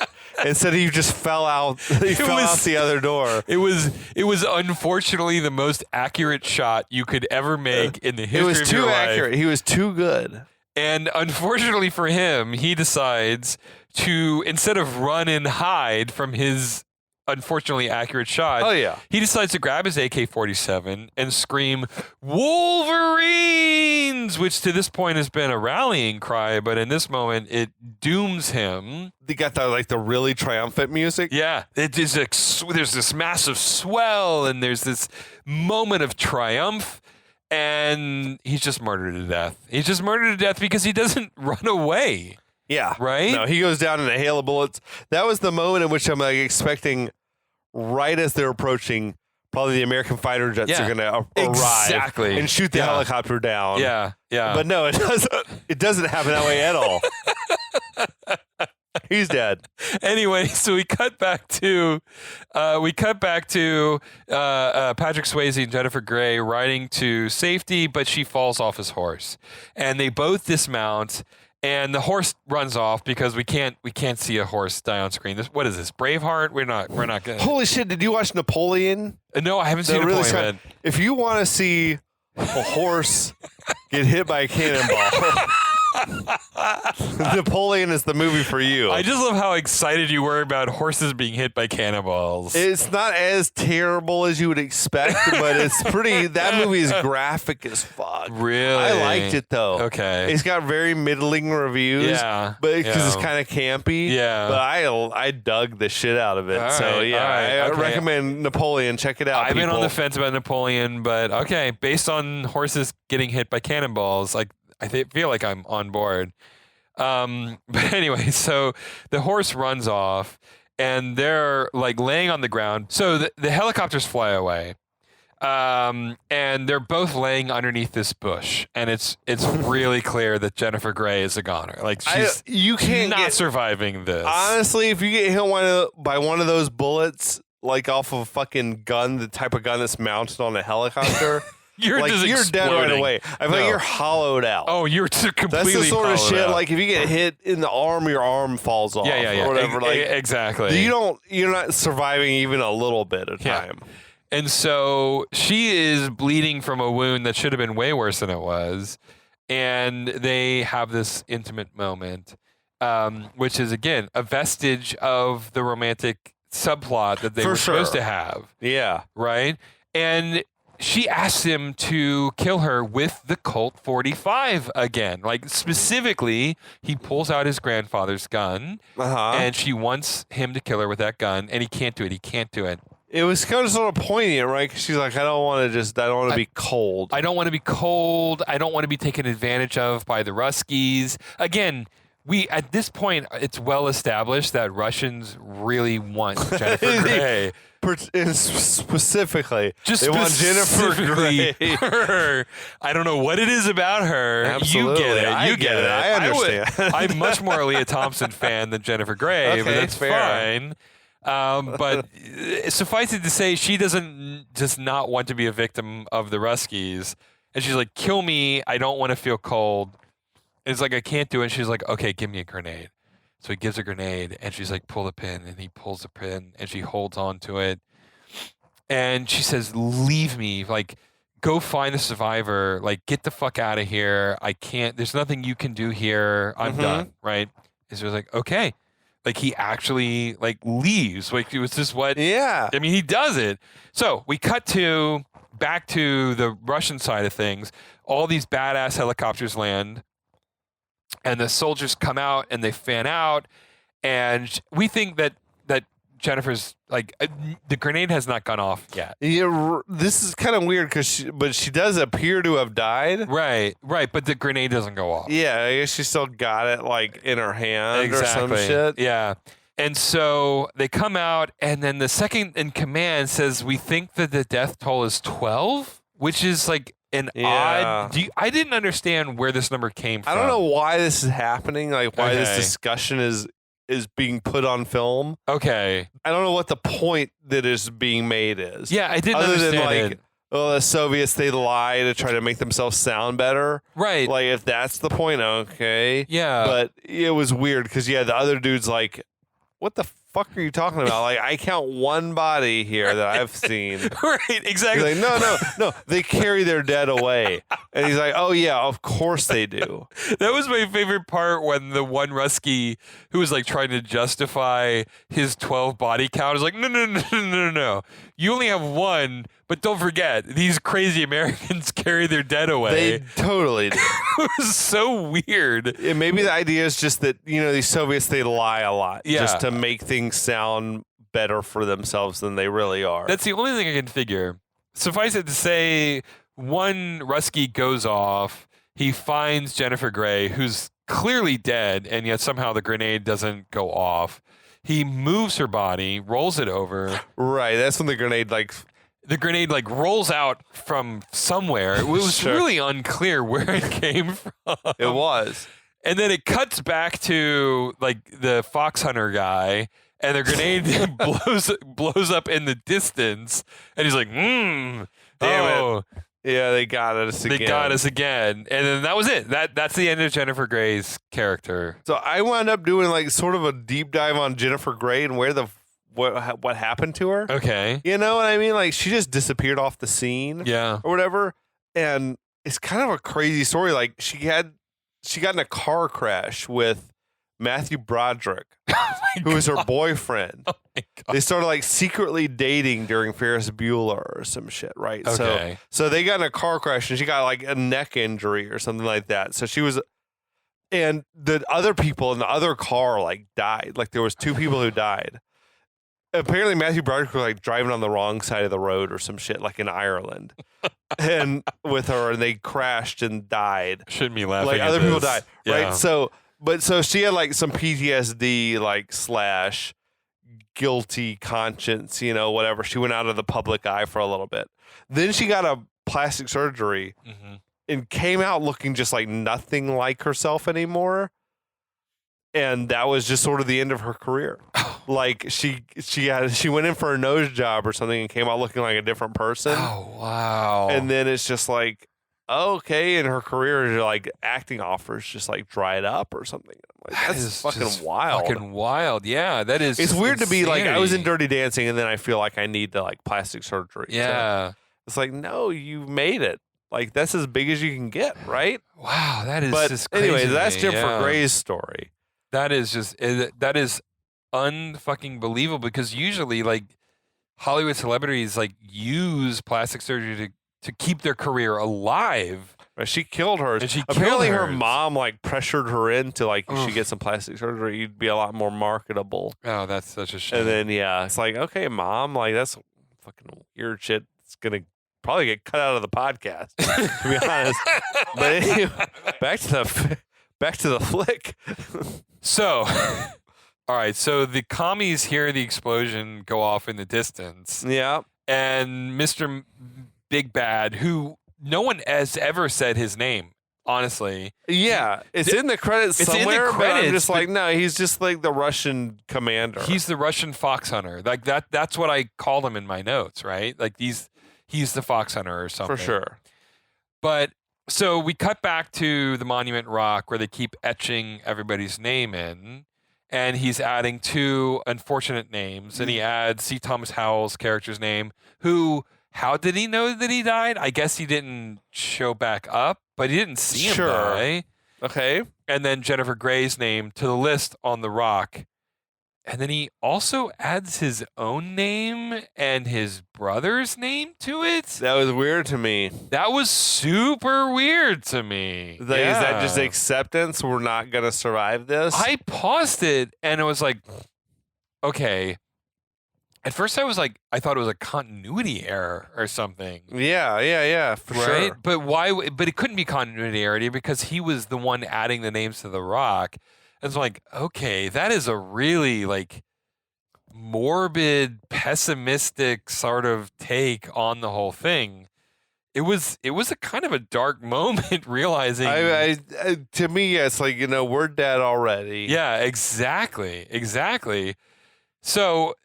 [SPEAKER 3] Instead, he just fell out. He fell out the other door.
[SPEAKER 2] It was unfortunately the most accurate shot you could ever make in the history of your life.
[SPEAKER 3] It was too accurate. He was too good.
[SPEAKER 2] And unfortunately for him, he decides to, instead of run and hide from his unfortunately accurate shot, he decides to grab his AK-47 and scream, "Wolverines!" which to this point has been a rallying cry, but in this moment, it dooms him.
[SPEAKER 3] They got the really triumphant music.
[SPEAKER 2] Yeah, there's this massive swell, and there's this moment of triumph. And he's just murdered to death. He's just murdered to death because he doesn't run away.
[SPEAKER 3] Yeah.
[SPEAKER 2] Right?
[SPEAKER 3] No, he goes down in a hail of bullets. That was the moment in which I'm expecting, right as they're approaching, probably the American fighter jets are going to arrive and shoot the helicopter down.
[SPEAKER 2] Yeah, yeah.
[SPEAKER 3] But no, it doesn't. It doesn't happen that way at all. He's dead.
[SPEAKER 2] Anyway, so we cut back to Patrick Swayze and Jennifer Grey riding to safety, but she falls off his horse, and they both dismount, and the horse runs off because we can't see a horse die on screen. What is this? Braveheart? We're not gonna.
[SPEAKER 3] Holy shit! Did you watch Napoleon?
[SPEAKER 2] No, I haven't seen Napoleon.
[SPEAKER 3] If you want to see a horse get hit by a cannonball. Napoleon is the movie for you.
[SPEAKER 2] I just love how excited you were about horses being hit by cannonballs.
[SPEAKER 3] It's not as terrible as you would expect, but it's pretty. That movie is graphic as fuck.
[SPEAKER 2] Really?
[SPEAKER 3] I liked it though.
[SPEAKER 2] Okay.
[SPEAKER 3] It's got very middling reviews.
[SPEAKER 2] Yeah.
[SPEAKER 3] But because it's kind of campy.
[SPEAKER 2] Yeah.
[SPEAKER 3] But I dug the shit out of it.
[SPEAKER 2] All
[SPEAKER 3] so
[SPEAKER 2] right,
[SPEAKER 3] yeah,
[SPEAKER 2] all right,
[SPEAKER 3] I
[SPEAKER 2] okay.
[SPEAKER 3] recommend Napoleon. Check it out.
[SPEAKER 2] I've been on the fence about Napoleon, but okay, based on horses getting hit by cannonballs, I feel like I'm on board. But anyway, so the horse runs off, and they're laying on the ground. So the helicopters fly away, and they're both laying underneath this bush, and it's really clear that Jennifer Grey is a goner. She's not surviving this.
[SPEAKER 3] Honestly, if you get hit by one of those bullets, off of a fucking gun, the type of gun that's mounted on a helicopter. You're dead right away. I feel like you're hollowed out.
[SPEAKER 2] Oh, you're completely
[SPEAKER 3] That's the sort of shit.
[SPEAKER 2] out.
[SPEAKER 3] If you get hit in the arm, your arm falls off.
[SPEAKER 2] Yeah.
[SPEAKER 3] Or whatever.
[SPEAKER 2] Exactly.
[SPEAKER 3] You're not surviving even a little bit of time.
[SPEAKER 2] And so she is bleeding from a wound that should have been way worse than it was. And they have this intimate moment, which is, again, a vestige of the romantic subplot that they were supposed to have.
[SPEAKER 3] Yeah.
[SPEAKER 2] Right? And she asks him to kill her with the Colt 45 again. Specifically, he pulls out his grandfather's gun, and she wants him to kill her with that gun, and he can't do it. He can't do it.
[SPEAKER 3] It was kind of sort of poignant, right? Because she's like, I don't want to be cold.
[SPEAKER 2] I don't want to be cold. I don't want to be taken advantage of by the Ruskies. Again, at this point, it's well established that Russians really want Jennifer Grey.
[SPEAKER 3] Specifically,
[SPEAKER 2] they
[SPEAKER 3] want Jennifer Grey.
[SPEAKER 2] Her. I don't know what it is about her.
[SPEAKER 3] Absolutely.
[SPEAKER 2] You get it.
[SPEAKER 3] I get it. I understand.
[SPEAKER 2] I'm much more a Leah Thompson fan than Jennifer Grey,
[SPEAKER 3] okay,
[SPEAKER 2] but that's
[SPEAKER 3] fair.
[SPEAKER 2] fine. But suffice it to say, she doesn't just not want to be a victim of the Ruskies. And she's like, kill me. I don't want to feel cold. And it's like, I can't do it. She's like, okay, give me a grenade. So he gives a grenade, and she's like, pull the pin, and he pulls the pin, and she holds on to it. And she says, leave me. Go find the survivor. Get the fuck out of here. I can't. There's nothing you can do here. I'm done, right? And so he was like, okay. He actually, leaves. It was just what...
[SPEAKER 3] Yeah.
[SPEAKER 2] I mean, he does it. So we cut back to the Russian side of things. All these badass helicopters land. And the soldiers come out and they fan out, and we think that Jennifer's the grenade has not gone off yet.
[SPEAKER 3] Yeah, this is kind of weird but she does appear to have died.
[SPEAKER 2] Right, but the grenade doesn't go off.
[SPEAKER 3] Yeah, I guess she still got it in her hand or some shit.
[SPEAKER 2] Yeah. And so they come out, and then the second in command says, we think that the death toll is 12, which is an
[SPEAKER 3] Yeah.
[SPEAKER 2] odd. I didn't understand where this number came from.
[SPEAKER 3] I don't know why this is happening, like why this
[SPEAKER 2] Okay.
[SPEAKER 3] discussion is being put on film.
[SPEAKER 2] Okay.
[SPEAKER 3] I don't know what the point that is being made is.
[SPEAKER 2] Yeah, I didn't
[SPEAKER 3] Other
[SPEAKER 2] understand
[SPEAKER 3] than like,
[SPEAKER 2] it.
[SPEAKER 3] oh, the Soviets, they lie to try to make themselves sound better.
[SPEAKER 2] Right.
[SPEAKER 3] Like if that's the point, okay.
[SPEAKER 2] Yeah.
[SPEAKER 3] But it was weird because the other dude's like, what the fuck are you talking about? Like I count one body here that I've seen.
[SPEAKER 2] right. Exactly.
[SPEAKER 3] He's like, no, they carry their dead away. And he's like, oh yeah, of course they do.
[SPEAKER 2] That was my favorite part when the one Rusky who was like trying to justify his 12 body count is like, no. You only have one, but don't forget, these crazy Americans carry their dead away.
[SPEAKER 3] They totally do.
[SPEAKER 2] It was so weird.
[SPEAKER 3] And maybe the idea is just that, these Soviets, they lie a lot
[SPEAKER 2] Yeah.
[SPEAKER 3] just to make things sound better for themselves than they really are.
[SPEAKER 2] That's the only thing I can figure. Suffice it to say, one Rusky goes off. He finds Jennifer Grey, who's clearly dead, and yet somehow the grenade doesn't go off. He moves her body, rolls it over.
[SPEAKER 3] Right. That's when the grenade,
[SPEAKER 2] The grenade rolls out from somewhere. It was
[SPEAKER 3] Sure.
[SPEAKER 2] really unclear where it came from.
[SPEAKER 3] it was.
[SPEAKER 2] And then it cuts back to the fox hunter guy, and the grenade blows up in the distance, and he's like,
[SPEAKER 3] Damn it. Yeah, they got us again.
[SPEAKER 2] They got us again. And then that was it. That's the end of Jennifer Grey's character.
[SPEAKER 3] So I wound up doing sort of a deep dive on Jennifer Grey and what happened to her.
[SPEAKER 2] Okay.
[SPEAKER 3] You know what I mean? Like she just disappeared off the scene
[SPEAKER 2] Yeah.
[SPEAKER 3] or whatever. And it's kind of a crazy story. Like she got in a car crash with Matthew Broderick, who was her boyfriend.
[SPEAKER 2] Oh my God.
[SPEAKER 3] They started secretly dating during Ferris Bueller or some shit, right?
[SPEAKER 2] Okay.
[SPEAKER 3] So they got in a car crash and she got a neck injury or something like that. So she was, and the other people in the other car died. There was two people who died. Apparently Matthew Broderick was driving on the wrong side of the road or some shit in Ireland, and with her, and they crashed and died.
[SPEAKER 2] Shouldn't be laughing.
[SPEAKER 3] Other
[SPEAKER 2] at
[SPEAKER 3] people
[SPEAKER 2] this.
[SPEAKER 3] died,
[SPEAKER 2] Yeah.
[SPEAKER 3] right? So she had some PTSD slash guilty conscience, whatever. She went out of the public eye for a little bit. Then she got a plastic surgery
[SPEAKER 2] Mhm.
[SPEAKER 3] and came out looking just nothing like herself anymore. And that was just sort of the end of her career. She went in for a nose job or something and came out looking like a different person.
[SPEAKER 2] Oh wow.
[SPEAKER 3] And then it's just okay, and her career acting offers just dried up or something. I'm
[SPEAKER 2] That
[SPEAKER 3] that's
[SPEAKER 2] is
[SPEAKER 3] fucking
[SPEAKER 2] just
[SPEAKER 3] wild.
[SPEAKER 2] Fucking wild. Yeah, that is.
[SPEAKER 3] It's
[SPEAKER 2] just
[SPEAKER 3] weird to be I was in
[SPEAKER 2] insanity.
[SPEAKER 3] Dirty Dancing and then I feel like I need to plastic surgery. So
[SPEAKER 2] Yeah.
[SPEAKER 3] it's no, you made it. That's as big as you can get, right?
[SPEAKER 2] Wow, that is
[SPEAKER 3] But
[SPEAKER 2] just crazy
[SPEAKER 3] anyway,
[SPEAKER 2] to
[SPEAKER 3] that's
[SPEAKER 2] me.
[SPEAKER 3] Jennifer
[SPEAKER 2] Yeah.
[SPEAKER 3] Grey's story.
[SPEAKER 2] That is just that is unfucking believable because usually Hollywood celebrities use plastic surgery to keep their career alive.
[SPEAKER 3] She killed her.
[SPEAKER 2] And she
[SPEAKER 3] Apparently,
[SPEAKER 2] killed
[SPEAKER 3] her
[SPEAKER 2] hers.
[SPEAKER 3] mom pressured her into if she
[SPEAKER 2] Oof.
[SPEAKER 3] gets some plastic surgery, you'd be a lot more marketable.
[SPEAKER 2] Oh, that's such a shame.
[SPEAKER 3] And then it's okay, mom, that's fucking weird shit. It's gonna probably get cut out of the podcast, to be honest. But anyway, back to the flick.
[SPEAKER 2] So, all right. So the commies hear the explosion go off in the distance,
[SPEAKER 3] Yeah,
[SPEAKER 2] and Mr. Big Bad, who no one has ever said his name, honestly.
[SPEAKER 3] yeah. It's in the credits
[SPEAKER 2] It's in the
[SPEAKER 3] somewhere, but I'm
[SPEAKER 2] credits,
[SPEAKER 3] just
[SPEAKER 2] but-
[SPEAKER 3] no. He's just the Russian commander.
[SPEAKER 2] He's the Russian fox hunter. That's what I called him in my notes, right? He's the fox hunter or something.
[SPEAKER 3] for sure.
[SPEAKER 2] But so we cut back to the Monument Rock where they keep etching everybody's name in, and he's adding two unfortunate names, and he adds C. Thomas Howell's character's name, who, how did he know that he died? I guess he didn't show back up, but he didn't see him
[SPEAKER 3] Sure.
[SPEAKER 2] die.
[SPEAKER 3] Okay.
[SPEAKER 2] And then Jennifer Grey's name to the list on the rock. And then he also adds his own name and his brother's name to it.
[SPEAKER 3] That was weird to me.
[SPEAKER 2] That was super weird to me.
[SPEAKER 3] Is that just
[SPEAKER 2] Yeah.
[SPEAKER 3] acceptance? We're not gonna survive this.
[SPEAKER 2] I paused it and it was like, okay. At first I was like, I thought it was a continuity error or something.
[SPEAKER 3] Yeah, for
[SPEAKER 2] Right?
[SPEAKER 3] sure.
[SPEAKER 2] But why? But it couldn't be continuity error because he was the one adding the names to the rock. And so like, okay, that is a really morbid, pessimistic sort of take on the whole thing. it was a kind of a dark moment realizing.
[SPEAKER 3] To me, it's like, we're dead already.
[SPEAKER 2] Yeah, exactly. So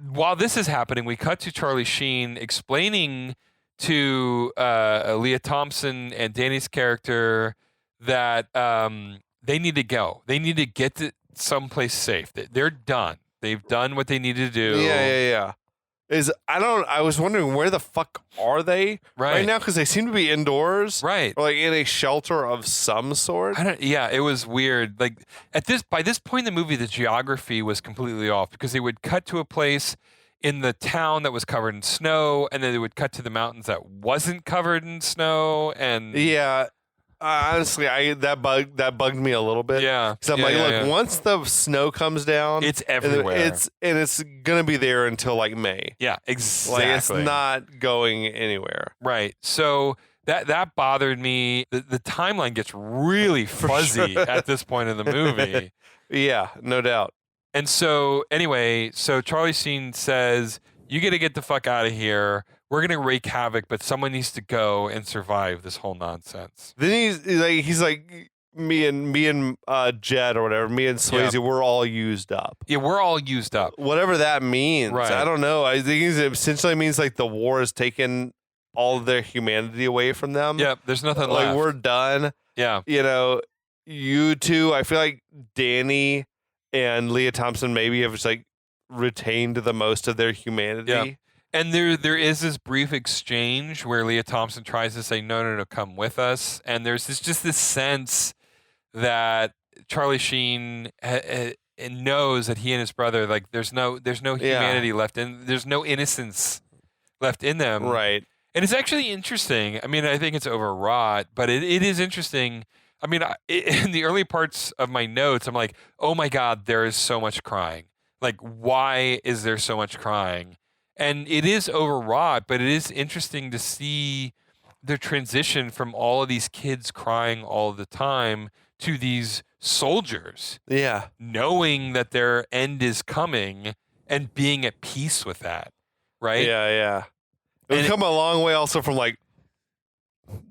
[SPEAKER 2] while this is happening, we cut to Charlie Sheen explaining to Leah Thompson and Danny's character that they need to go. They need to get to someplace safe. They're done. They've done what they needed to do.
[SPEAKER 3] Yeah. I was wondering, where the fuck are they right now? Because they seem to be indoors,
[SPEAKER 2] right?
[SPEAKER 3] Or like in a shelter of some sort.
[SPEAKER 2] Yeah, it was weird. Like by this point in the movie, the geography was completely off because they would cut to a place in the town that was covered in snow, and then they would cut to the mountains that wasn't covered in snow. And
[SPEAKER 3] yeah, honestly, that bugged me a little bit.
[SPEAKER 2] Yeah,
[SPEAKER 3] because I'm look, once the snow comes down,
[SPEAKER 2] it's everywhere.
[SPEAKER 3] It's gonna be there until like May.
[SPEAKER 2] Yeah, exactly.
[SPEAKER 3] Like it's not going anywhere.
[SPEAKER 2] Right. So that bothered me. The timeline gets really fuzzy at this point in the movie.
[SPEAKER 3] Yeah, no doubt.
[SPEAKER 2] And so anyway, Charlie Sheen says, "You got to get the fuck out of here. We're gonna wreak havoc, but someone needs to go and survive this whole nonsense."
[SPEAKER 3] Then he's like, me and Jed or whatever, me and Swayze, we're all used up.
[SPEAKER 2] Yeah, we're all used up.
[SPEAKER 3] Whatever that means.
[SPEAKER 2] Right.
[SPEAKER 3] I don't know. I think it essentially means like the war has taken all of their humanity away from them.
[SPEAKER 2] Yep, there's nothing
[SPEAKER 3] like
[SPEAKER 2] left.
[SPEAKER 3] We're done.
[SPEAKER 2] Yeah.
[SPEAKER 3] You two, I feel like Danny and Leah Thompson maybe have just like retained the most of their humanity.
[SPEAKER 2] Yeah. And there is this brief exchange where Leah Thompson tries to say, no, come with us. And there's just this sense that Charlie Sheen knows that he and his brother, like there's no humanity left in, there's no innocence left in them.
[SPEAKER 3] Right.
[SPEAKER 2] And it's actually interesting. I mean, I think it's overwrought, but it is interesting. I mean, in the early parts of my notes, I'm like, oh my God, there is so much crying. Like, why is there so much crying? And it is overwrought, but it is interesting to see the transition from all of these kids crying all the time to these soldiers.
[SPEAKER 3] Yeah.
[SPEAKER 2] Knowing that their end is coming and being at peace with that. Right?
[SPEAKER 3] Yeah. We've come a long way also from like,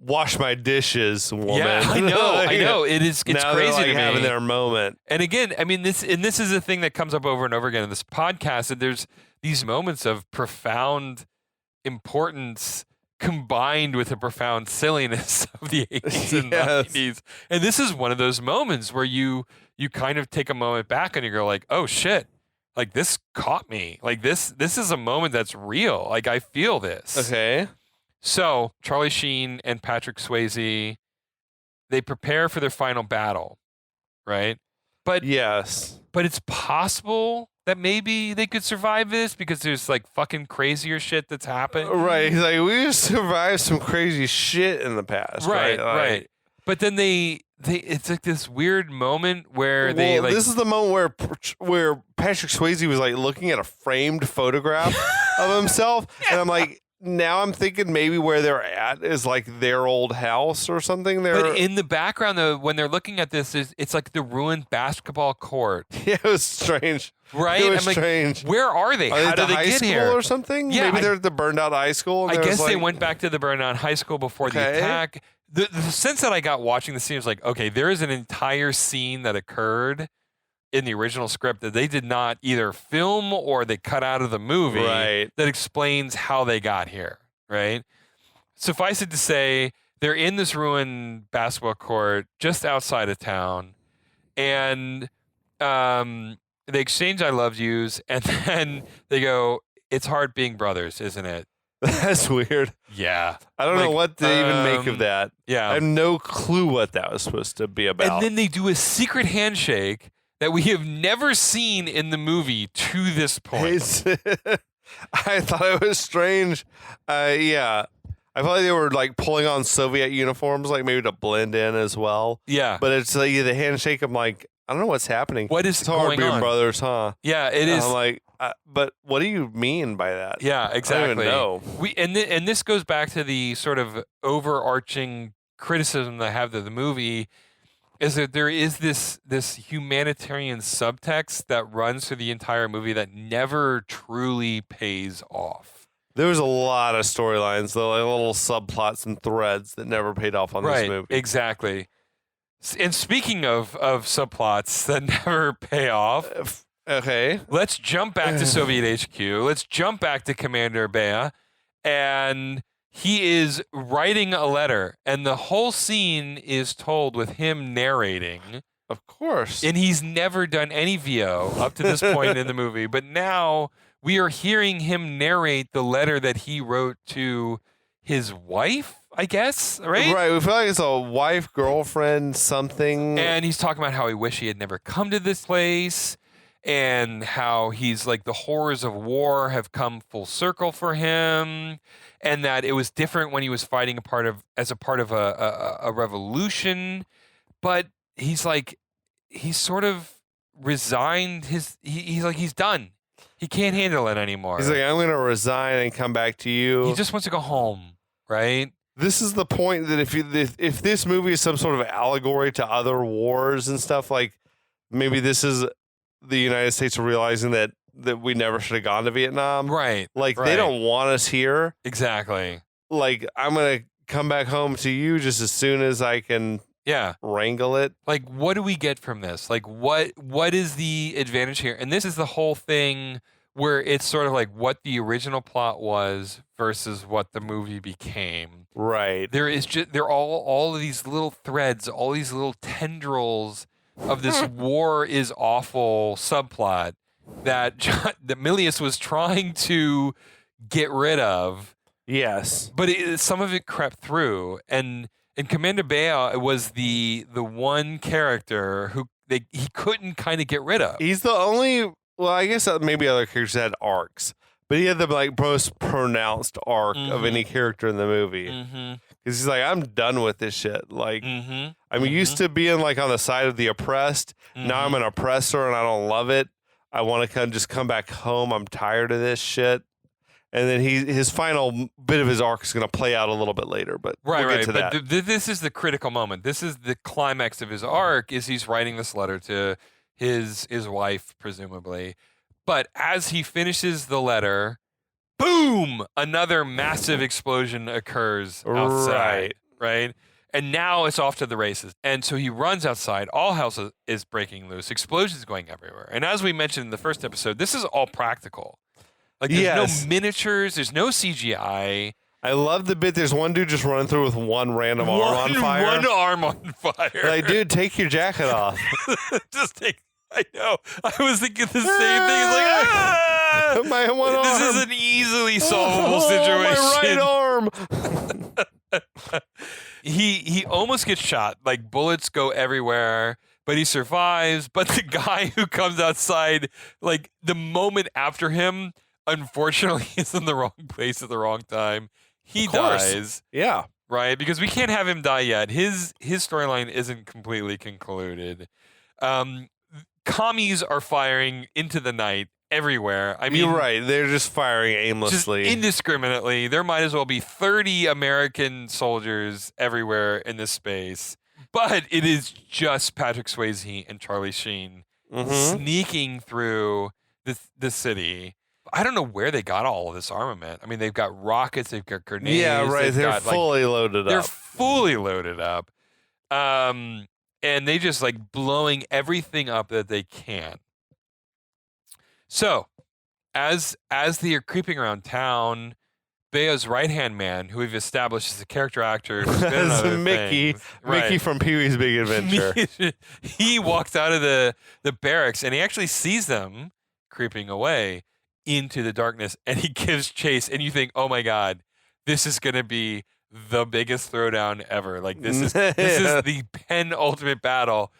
[SPEAKER 3] wash my dishes, woman.
[SPEAKER 2] Yeah, I know. It's
[SPEAKER 3] now
[SPEAKER 2] crazy
[SPEAKER 3] they're, like,
[SPEAKER 2] to me.
[SPEAKER 3] having their moment.
[SPEAKER 2] And again, I mean, this is a thing that comes up over and over again in this podcast. And there's these moments of profound importance combined with the profound silliness of the 80s and 90s. And this is one of those moments where you kind of take a moment back and you go like, oh shit, like this caught me. Like this is a moment that's real. Like I feel this.
[SPEAKER 3] Okay.
[SPEAKER 2] So Charlie Sheen and Patrick Swayze, they prepare for their final battle, right? But
[SPEAKER 3] yes,
[SPEAKER 2] but it's possible that maybe they could survive this because there's like fucking crazier shit that's happened.
[SPEAKER 3] Right. He's like, we survived some crazy shit in the past. Right.
[SPEAKER 2] Right. But then they it's like this weird moment where they like.
[SPEAKER 3] This is the moment where Patrick Swayze was like looking at a framed photograph of himself, and I'm like. Now I'm thinking maybe where they're at is like their old house or something.
[SPEAKER 2] But in the background, though, when they're looking at this, it's like the ruined basketball court.
[SPEAKER 3] Yeah, it was strange.
[SPEAKER 2] Right?
[SPEAKER 3] It was
[SPEAKER 2] I'm
[SPEAKER 3] strange.
[SPEAKER 2] Like, where are they? How did they
[SPEAKER 3] high
[SPEAKER 2] get
[SPEAKER 3] school
[SPEAKER 2] here?
[SPEAKER 3] Or something?
[SPEAKER 2] Yeah,
[SPEAKER 3] maybe they're at the burned out high school.
[SPEAKER 2] I guess they went back to the burned out high school before the attack. The sense that I got watching the scene was like, okay, there is an entire scene that occurred in the original script that they did not either film or they cut out of the movie that explains how they got here, right? Suffice it to say, they're in this ruined basketball court just outside of town, and they exchange I love yous, and then they go, it's hard being brothers, isn't it?
[SPEAKER 3] That's weird.
[SPEAKER 2] Yeah.
[SPEAKER 3] I don't know what to even make of that.
[SPEAKER 2] Yeah.
[SPEAKER 3] I have no clue what that was supposed to be about.
[SPEAKER 2] And then they do a secret handshake that we have never seen in the movie to this point.
[SPEAKER 3] I thought it was strange. Yeah. I thought they were like pulling on Soviet uniforms, like maybe to blend in as well.
[SPEAKER 2] Yeah.
[SPEAKER 3] But it's like the handshake. I'm like, I don't know what's happening.
[SPEAKER 2] What is
[SPEAKER 3] it's hard
[SPEAKER 2] going
[SPEAKER 3] being
[SPEAKER 2] on?
[SPEAKER 3] brothers, huh?
[SPEAKER 2] Yeah, it is.
[SPEAKER 3] I'm like, but what do you mean by that?
[SPEAKER 2] Yeah, exactly.
[SPEAKER 3] I don't even know.
[SPEAKER 2] And this goes back to the sort of overarching criticism that I have of the movie, is that there is this humanitarian subtext that runs through the entire movie that never truly pays off.
[SPEAKER 3] There was a lot of storylines, though, like little subplots and threads that never paid off on this movie.
[SPEAKER 2] Exactly. And speaking of subplots that never pay off,
[SPEAKER 3] Okay.
[SPEAKER 2] let's jump back to Soviet HQ. Let's jump back to Commander Bea, and he is writing a letter, and the whole scene is told with him narrating.
[SPEAKER 3] Of course.
[SPEAKER 2] And he's never done any VO up to this point in the movie, but now we are hearing him narrate the letter that he wrote to his wife, I guess, right?
[SPEAKER 3] Right. We feel like it's a wife, girlfriend, something.
[SPEAKER 2] And he's talking about how he wished he had never come to this place, and how he's like the horrors of war have come full circle for him, and that it was different when he was fighting as a part of a revolution. But he's like, he's sort of resigned he's done. He can't handle it anymore.
[SPEAKER 3] He's like, I'm going to resign and come back to you.
[SPEAKER 2] He just wants to go home, right?
[SPEAKER 3] This is the point that if this movie is some sort of allegory to other wars and stuff, like maybe this is the United States realizing that we never should have gone to Vietnam.
[SPEAKER 2] Right.
[SPEAKER 3] Like
[SPEAKER 2] right.
[SPEAKER 3] they don't want us here.
[SPEAKER 2] Exactly.
[SPEAKER 3] Like I'm going to come back home to you just as soon as I can wrangle it.
[SPEAKER 2] Like, what do we get from this? Like, what is the advantage here? And this is the whole thing where it's sort of like what the original plot was versus what the movie became.
[SPEAKER 3] Right.
[SPEAKER 2] There are all of these little threads, all these little tendrils of this war is awful subplot that that Milius was trying to get rid of.
[SPEAKER 3] Yes.
[SPEAKER 2] But some of it crept through, and Commander Bea was the one character who he couldn't kind of get rid of.
[SPEAKER 3] He's the only. Well, I guess maybe other characters had arcs, but he had the like most pronounced arc of any character in the movie. Because he's like, I'm done with this shit. Like, I'm used to being like on the side of the oppressed. Now I'm an oppressor and I don't love it. I want to just come back home. I'm tired of this shit. And then his final bit of his arc is going to play out a little bit later, but we'll get to that.
[SPEAKER 2] But this is the critical moment. This is the climax of his arc. Is he's writing this letter to his wife, presumably. But as he finishes the letter, boom! Another massive explosion occurs outside. Right? And now it's off to the races. And so he runs outside. All hell is breaking loose. Explosions going everywhere. And as we mentioned in the first episode, this is all practical. Like, there's no miniatures. There's no CGI.
[SPEAKER 3] I love the bit. There's one dude just running through with one random arm on fire.
[SPEAKER 2] One arm on fire.
[SPEAKER 3] Like, dude, take your jacket off.
[SPEAKER 2] Just take. I know. I was thinking the same thing. It's like, ah!
[SPEAKER 3] My one arm.
[SPEAKER 2] This is an easily solvable situation.
[SPEAKER 3] My right arm.
[SPEAKER 2] He almost gets shot. Like, bullets go everywhere, but he survives. But the guy who comes outside, like, the moment after him, unfortunately, is in the wrong place at the wrong time. He dies.
[SPEAKER 3] Yeah.
[SPEAKER 2] Right? Because we can't have him die yet. His storyline isn't completely concluded. Commies are firing into the night everywhere. I mean,
[SPEAKER 3] you're right. They're just firing aimlessly.
[SPEAKER 2] Just indiscriminately. There might as well be 30 American soldiers everywhere in this space. But it is just Patrick Swayze and Charlie Sheen sneaking through the city. I don't know where they got all of this armament. I mean, they've got rockets, they've got grenades.
[SPEAKER 3] Yeah, right. They're fully loaded up.
[SPEAKER 2] They're fully loaded up. And they just like blowing everything up that they can. So, as they are creeping around town, Bea's right-hand man, who we've established as a character actor, who's been in other
[SPEAKER 3] Mickey.
[SPEAKER 2] things,
[SPEAKER 3] Mickey from Pee-wee's Big Adventure.
[SPEAKER 2] He walks out of the barracks and he actually sees them creeping away into the darkness, and he gives chase. And you think, oh my God, this is going to be the biggest throwdown ever. Like, this is the penultimate battle.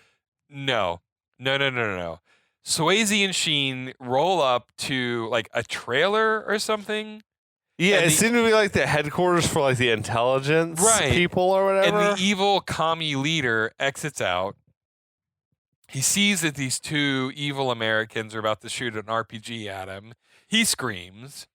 [SPEAKER 2] No. Swayze and Sheen roll up to like a trailer or something.
[SPEAKER 3] Yeah, it seemed to be like the headquarters for like the intelligence people or whatever.
[SPEAKER 2] And the evil commie leader exits out. He sees that these two evil Americans are about to shoot an RPG at him. He screams.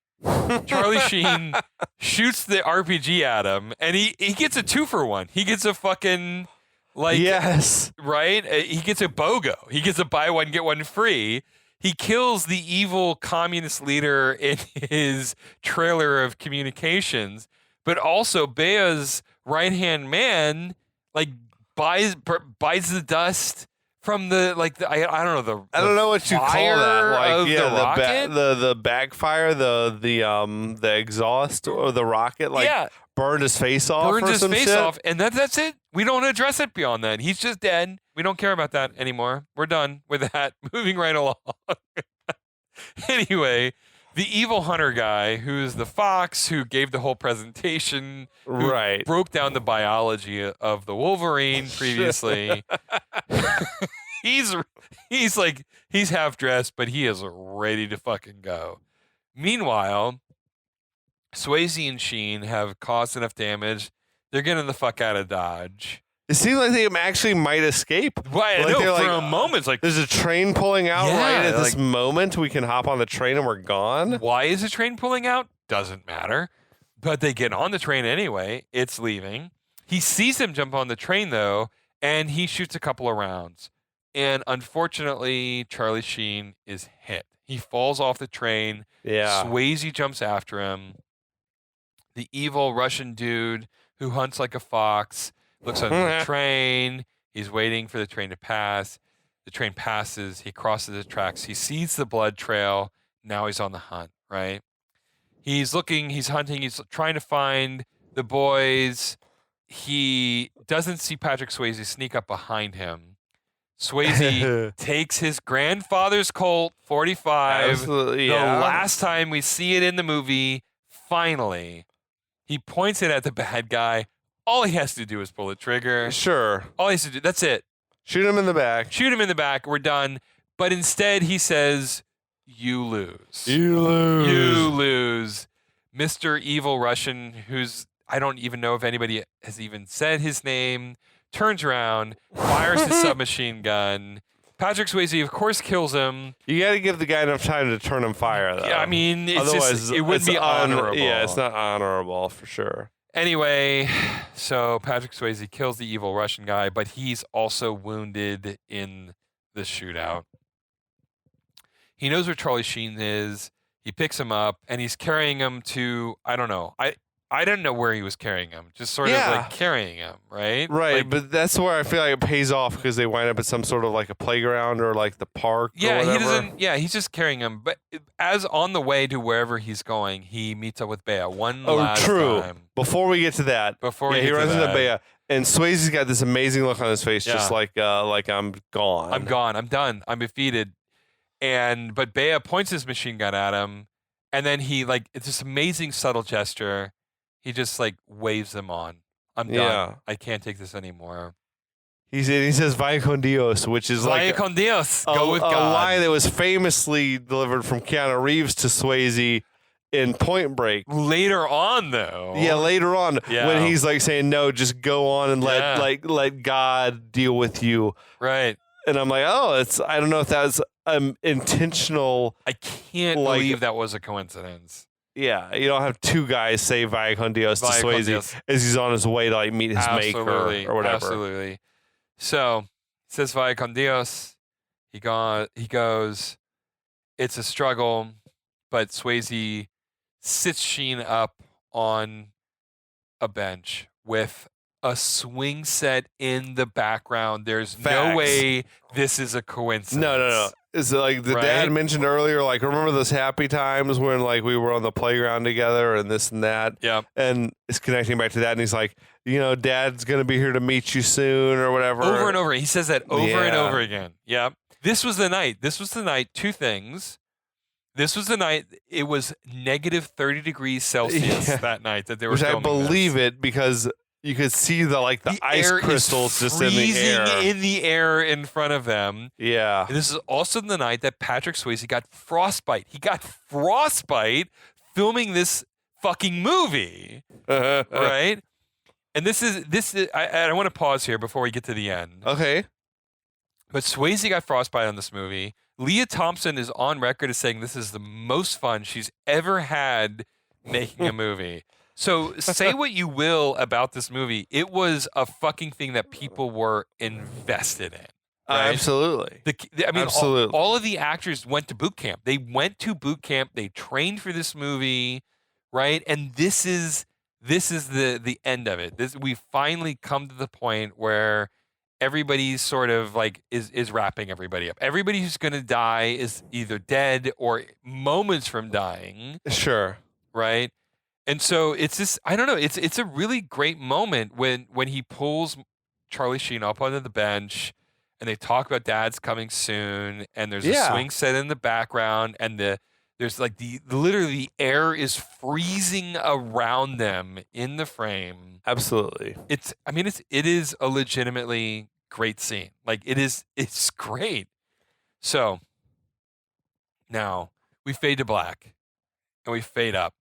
[SPEAKER 2] Charlie Sheen shoots the RPG at him, and he gets a 2-for-1. He gets a fucking, like...
[SPEAKER 3] Yes.
[SPEAKER 2] Right? He gets a BOGO. He gets a buy one, get one free. He kills the evil communist leader in his trailer of communications, but also Bea's right-hand man like buys the dust from the I don't know
[SPEAKER 3] I don't know what you call that.
[SPEAKER 2] fire
[SPEAKER 3] Like
[SPEAKER 2] of
[SPEAKER 3] yeah,
[SPEAKER 2] the rocket?
[SPEAKER 3] the backfire, the exhaust or the rocket burned his face off.
[SPEAKER 2] Burns
[SPEAKER 3] or
[SPEAKER 2] his
[SPEAKER 3] some
[SPEAKER 2] face
[SPEAKER 3] shit?
[SPEAKER 2] off, and that's it. We don't address it beyond that. He's just dead. We don't care about that anymore. We're done with that. Moving right along. Anyway, the evil hunter guy, who's the fox who gave the whole presentation, who
[SPEAKER 3] Right.
[SPEAKER 2] broke down the biology of the Wolverine previously. he's half dressed, but he is ready to fucking go. Meanwhile, Swayze and Sheen have caused enough damage. They're getting the fuck out of Dodge.
[SPEAKER 3] It seems like they actually might escape.
[SPEAKER 2] Right,
[SPEAKER 3] Like,
[SPEAKER 2] I know,
[SPEAKER 3] they're
[SPEAKER 2] for a moment, it's like,
[SPEAKER 3] There's a train pulling out
[SPEAKER 2] Yeah,
[SPEAKER 3] right at this
[SPEAKER 2] like-
[SPEAKER 3] moment. We can hop on the train and we're gone.
[SPEAKER 2] why is the train pulling out? Doesn't matter. But they get on the train anyway. It's leaving. He sees him jump on the train, though, and he shoots a couple of rounds. And unfortunately, Charlie Sheen is hit. He falls off the train.
[SPEAKER 3] Yeah.
[SPEAKER 2] Swayze jumps after him. The evil Russian dude who hunts like a fox looks under the train. He's waiting for the train to pass. The train passes. He crosses the tracks. He sees the blood trail. Now he's on the hunt, right? He's looking, he's hunting, he's trying to find the boys. He doesn't see Patrick Swayze sneak up behind him. Swayze takes his grandfather's Colt 45.
[SPEAKER 3] Absolutely.
[SPEAKER 2] The
[SPEAKER 3] Yeah.
[SPEAKER 2] last time we see it in the movie, finally, he points it at the bad guy. All he has to do is pull the trigger.
[SPEAKER 3] Sure.
[SPEAKER 2] All he has to do, that's it.
[SPEAKER 3] Shoot him in the back.
[SPEAKER 2] Shoot him in the back. We're done. But instead, he says, "You lose.
[SPEAKER 3] You lose.
[SPEAKER 2] You lose." Mr. Evil Russian, who's, I don't even know if anybody has even said his name, turns around, fires his submachine gun. Patrick Swayze, of course, kills him.
[SPEAKER 3] You got to give the guy enough time to turn and fire, though.
[SPEAKER 2] Yeah, I mean, it's
[SPEAKER 3] Otherwise,
[SPEAKER 2] just, it wouldn't
[SPEAKER 3] it's
[SPEAKER 2] be honorable.
[SPEAKER 3] Yeah, it's not honorable for sure.
[SPEAKER 2] Anyway, so Patrick Swayze kills the evil Russian guy, but he's also wounded in the shootout. He knows where Charlie Sheen is. He picks him up, and he's carrying him to, I don't know. I didn't know where he was carrying him. Just sort of
[SPEAKER 3] Yeah.
[SPEAKER 2] like carrying him, right?
[SPEAKER 3] Right,
[SPEAKER 2] Like,
[SPEAKER 3] but that's where I feel like it pays off because they wind up at some sort of like a playground or like the park. or
[SPEAKER 2] yeah, he
[SPEAKER 3] whatever.
[SPEAKER 2] doesn't. Yeah, he's just carrying him. But as on the way to wherever he's going, he meets up with Bea one
[SPEAKER 3] Oh,
[SPEAKER 2] last
[SPEAKER 3] true.
[SPEAKER 2] time.
[SPEAKER 3] Before we get to that,
[SPEAKER 2] Before
[SPEAKER 3] yeah,
[SPEAKER 2] we
[SPEAKER 3] he
[SPEAKER 2] get
[SPEAKER 3] runs
[SPEAKER 2] to
[SPEAKER 3] into
[SPEAKER 2] that.
[SPEAKER 3] Bea, and Swayze's got this amazing look on his face, just
[SPEAKER 2] Yeah.
[SPEAKER 3] like I'm gone.
[SPEAKER 2] I'm gone. I'm done. I'm defeated. But Bea points his machine gun at him, and then he it's this amazing subtle gesture. He just waves them on. I'm done.
[SPEAKER 3] Yeah.
[SPEAKER 2] I can't take this anymore.
[SPEAKER 3] He says "Vaya con Dios," which is
[SPEAKER 2] Vaya
[SPEAKER 3] like
[SPEAKER 2] con Dios.
[SPEAKER 3] a,
[SPEAKER 2] Go with
[SPEAKER 3] a
[SPEAKER 2] God.
[SPEAKER 3] line that was famously delivered from Keanu Reeves to Swayze in Point Break.
[SPEAKER 2] Later on, though.
[SPEAKER 3] Yeah, later on
[SPEAKER 2] Yeah.
[SPEAKER 3] when he's saying no, just go on and let
[SPEAKER 2] Yeah.
[SPEAKER 3] let God deal with you.
[SPEAKER 2] Right.
[SPEAKER 3] And I'm like, oh, I don't know if that was intentional.
[SPEAKER 2] I can't
[SPEAKER 3] Like-
[SPEAKER 2] believe that was a coincidence.
[SPEAKER 3] Yeah, you don't have two guys say "Vaya con Dios" to
[SPEAKER 2] Vaya con
[SPEAKER 3] Swayze
[SPEAKER 2] Dios.
[SPEAKER 3] as he's on his way to meet his
[SPEAKER 2] Absolutely.
[SPEAKER 3] maker or whatever.
[SPEAKER 2] Absolutely. So, he says Vaya con Dios. He goes, it's a struggle, but Swayze sits Sheen up on a bench with a swing set in the background. There's no
[SPEAKER 3] Facts.
[SPEAKER 2] way this is a coincidence.
[SPEAKER 3] No. Is it like the
[SPEAKER 2] Right?
[SPEAKER 3] dad mentioned earlier? Remember those happy times when we were on the playground together and this and that?
[SPEAKER 2] Yep.
[SPEAKER 3] And it's connecting back to that. And he's like, Dad's gonna be here to meet you soon or whatever.
[SPEAKER 2] Over and over. He says that over and
[SPEAKER 3] Yeah.
[SPEAKER 2] over again. Yep. This was the night. Two things. This was the night. It was negative 30 degrees Celsius
[SPEAKER 3] Yeah.
[SPEAKER 2] that night that they were
[SPEAKER 3] Which I
[SPEAKER 2] filming
[SPEAKER 3] believe
[SPEAKER 2] this.
[SPEAKER 3] it because you could see the ice
[SPEAKER 2] air is
[SPEAKER 3] crystals just in the
[SPEAKER 2] freezing
[SPEAKER 3] air.
[SPEAKER 2] in the air in front of them.
[SPEAKER 3] Yeah.
[SPEAKER 2] And this is also the night that Patrick Swayze got frostbite. He got frostbite filming this fucking movie, right? And this is I want to pause here before we get to the end.
[SPEAKER 3] Okay.
[SPEAKER 2] But Swayze got frostbite on this movie. Leah Thompson is on record as saying this is the most fun she's ever had making a movie. So say what you will about this movie. It was a fucking thing that people were invested in. Right?
[SPEAKER 3] Absolutely.
[SPEAKER 2] I mean,
[SPEAKER 3] Absolutely.
[SPEAKER 2] all of the actors went to boot camp. They went to boot camp. They trained for this movie, right? And this is the end of it. We finally come to the point where everybody's sort of like is wrapping everybody up. Everybody who's going to die is either dead or moments from dying,
[SPEAKER 3] Sure.
[SPEAKER 2] right? And so it's this. I don't know. It's a really great moment when he pulls Charlie Sheen up onto the bench, and they talk about Dad's coming soon, and there's a
[SPEAKER 3] Yeah.
[SPEAKER 2] swing set in the background, and there's like literally the air is freezing around them in the frame.
[SPEAKER 3] Absolutely.
[SPEAKER 2] It is a legitimately great scene. Like it's great. So now we fade to black and we fade up.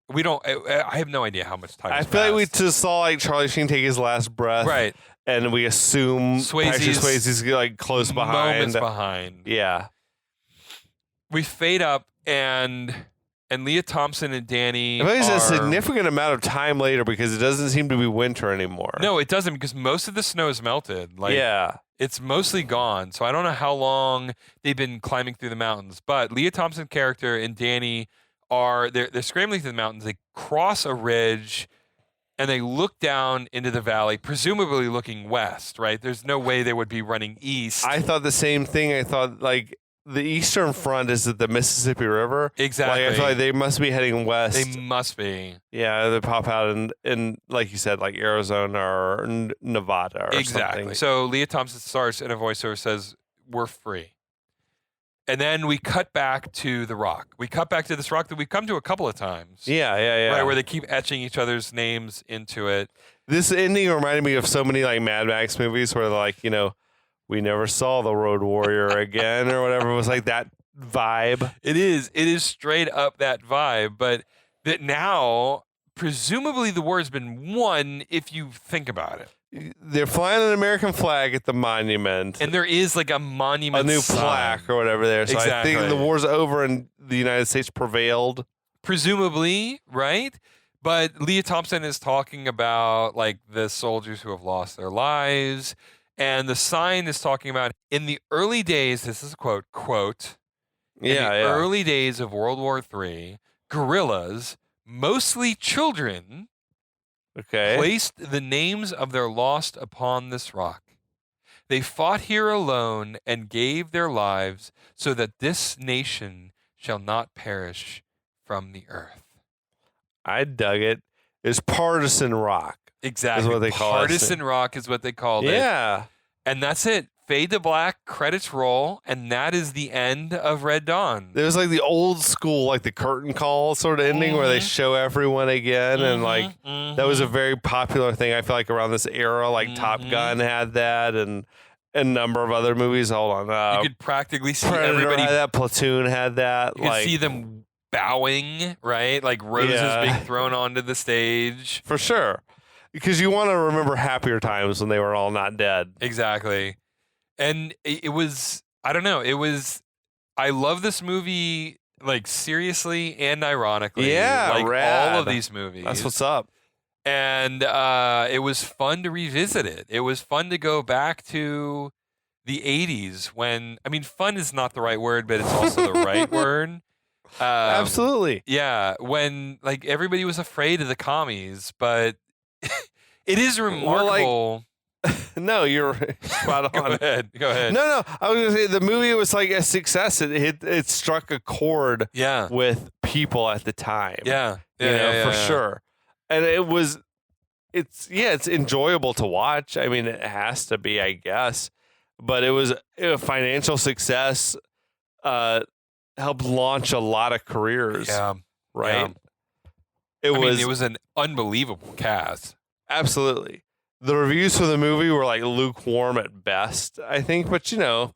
[SPEAKER 2] We don't. I have no idea how much time.
[SPEAKER 3] I
[SPEAKER 2] has
[SPEAKER 3] feel like we
[SPEAKER 2] passed.
[SPEAKER 3] just saw like Charlie Sheen take his last breath,
[SPEAKER 2] Right.
[SPEAKER 3] And we assume Patrick Swayze's like close behind.
[SPEAKER 2] Moments behind.
[SPEAKER 3] Yeah.
[SPEAKER 2] We fade up and Leah Thompson and Danny.
[SPEAKER 3] I feel like it's a
[SPEAKER 2] are-
[SPEAKER 3] significant amount of time later because it doesn't seem to be winter anymore.
[SPEAKER 2] No, it doesn't because most of the snow is melted. Like
[SPEAKER 3] yeah.
[SPEAKER 2] it's mostly gone. So I don't know how long they've been climbing through the mountains. But Leah Thompson's character and Danny they're scrambling through the mountains. They cross a ridge and they look down into the valley, presumably looking west, right? There's no way they would be running east.
[SPEAKER 3] I thought the same thing. I thought like the eastern front is at the Mississippi River.
[SPEAKER 2] Exactly.
[SPEAKER 3] Like I feel like they must be heading west.
[SPEAKER 2] They must be.
[SPEAKER 3] Yeah, they pop out in like you said, like Arizona or Nevada or
[SPEAKER 2] Exactly.
[SPEAKER 3] something.
[SPEAKER 2] So Leah Thompson starts in a voiceover says, "We're free." And then we cut back to the rock. We cut back to this rock that we've come to a couple of times.
[SPEAKER 3] Yeah.
[SPEAKER 2] Right, where they keep etching each other's names into it.
[SPEAKER 3] This ending reminded me of so many like Mad Max movies where they're like, we never saw the Road Warrior again or whatever. It was like that vibe.
[SPEAKER 2] It is straight up that vibe, but that now presumably the war has been won if you think about it.
[SPEAKER 3] They're flying an American flag at the monument.
[SPEAKER 2] And there is like a monument
[SPEAKER 3] a new
[SPEAKER 2] sign.
[SPEAKER 3] plaque or whatever there. So I think
[SPEAKER 2] Exactly.
[SPEAKER 3] the war's over and the United States prevailed.
[SPEAKER 2] Presumably, right? But Leah Thompson is talking about like the soldiers who have lost their lives. And the sign is talking about in the early days, this is a quote, in the early days of World War III, guerrillas, mostly children,
[SPEAKER 3] Okay.
[SPEAKER 2] placed the names of their lost upon this rock. They fought here alone and gave their lives so that this nation shall not perish from the earth.
[SPEAKER 3] I dug it. It's partisan rock.
[SPEAKER 2] Exactly.
[SPEAKER 3] what they call it.
[SPEAKER 2] Partisan rock is what they called it.
[SPEAKER 3] Yeah.
[SPEAKER 2] And that's it. Fade to black, credits roll, and that is the end of Red Dawn.
[SPEAKER 3] There was like the old school, like the curtain call sort of ending where they show everyone again. And like that was a very popular thing. I feel like around this era, like Top Gun had that and a number of other movies. Hold on.
[SPEAKER 2] You could practically see
[SPEAKER 3] Predator
[SPEAKER 2] everybody.
[SPEAKER 3] had that. Platoon had that.
[SPEAKER 2] You could
[SPEAKER 3] like,
[SPEAKER 2] see them bowing, right? Like roses
[SPEAKER 3] Yeah.
[SPEAKER 2] being thrown onto the stage.
[SPEAKER 3] for sure. Because you want to remember happier times when they were all not dead.
[SPEAKER 2] Exactly. And it was, I don't know, I love this movie, like seriously and ironically.
[SPEAKER 3] Yeah,
[SPEAKER 2] like
[SPEAKER 3] rad.
[SPEAKER 2] all of these movies.
[SPEAKER 3] That's what's up.
[SPEAKER 2] And it was fun to revisit it. It was fun to go back to the 80s when, I mean, fun is not the right word, but it's also the right word.
[SPEAKER 3] Absolutely.
[SPEAKER 2] Yeah, when like everybody was afraid of the commies, but it is remarkable.
[SPEAKER 3] No, you're spot
[SPEAKER 2] Go
[SPEAKER 3] on.
[SPEAKER 2] ahead.
[SPEAKER 3] No. I was gonna say the movie was like a success. It struck a chord
[SPEAKER 2] Yeah.
[SPEAKER 3] with people at the time.
[SPEAKER 2] Yeah.
[SPEAKER 3] you know, for sure. And it's enjoyable to watch. I mean, it has to be, I guess. But it was a financial success. Helped launch a lot of careers.
[SPEAKER 2] Yeah.
[SPEAKER 3] Right.
[SPEAKER 2] Yeah.
[SPEAKER 3] It
[SPEAKER 2] was an unbelievable cast.
[SPEAKER 3] absolutely. The reviews for the movie were like lukewarm at best, I think, but it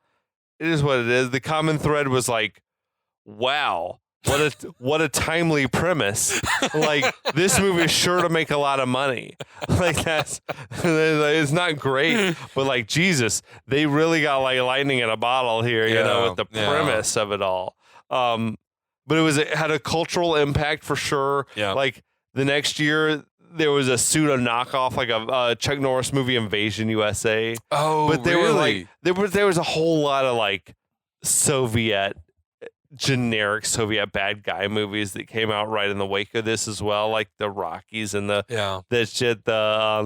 [SPEAKER 3] is what it is. The common thread was like, wow, what a timely premise. Like this movie is sure to make a lot of money. Like it's not great, but like Jesus, they really got like lightning in a bottle here, with the premise of it all. But it had a cultural impact for sure.
[SPEAKER 2] Yeah.
[SPEAKER 3] Like the next year there was a pseudo knockoff, like a Chuck Norris movie, Invasion USA.
[SPEAKER 2] Oh,
[SPEAKER 3] But there
[SPEAKER 2] really?
[SPEAKER 3] were there was a whole lot of like generic Soviet bad guy movies that came out right in the wake of this as well, like the Rockies and the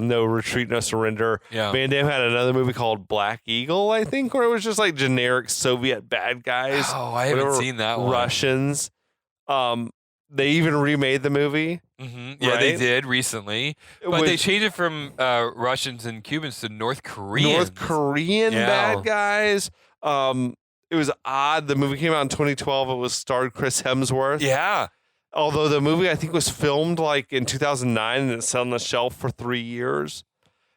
[SPEAKER 3] No Retreat, No Surrender.
[SPEAKER 2] Yeah.
[SPEAKER 3] Van Damme had another movie called Black Eagle, I think, where it was just like generic Soviet bad guys.
[SPEAKER 2] Oh, I haven't seen that one.
[SPEAKER 3] Russians. They even remade the movie.
[SPEAKER 2] Yeah, they
[SPEAKER 3] right?
[SPEAKER 2] did recently, but they changed it from Russians and Cubans to North Koreans.
[SPEAKER 3] North Korean bad guys. It was odd. The movie came out in 2012. It was starred Chris Hemsworth.
[SPEAKER 2] Yeah.
[SPEAKER 3] Although the movie, I think, was filmed like in 2009 and it sat on the shelf for 3 years.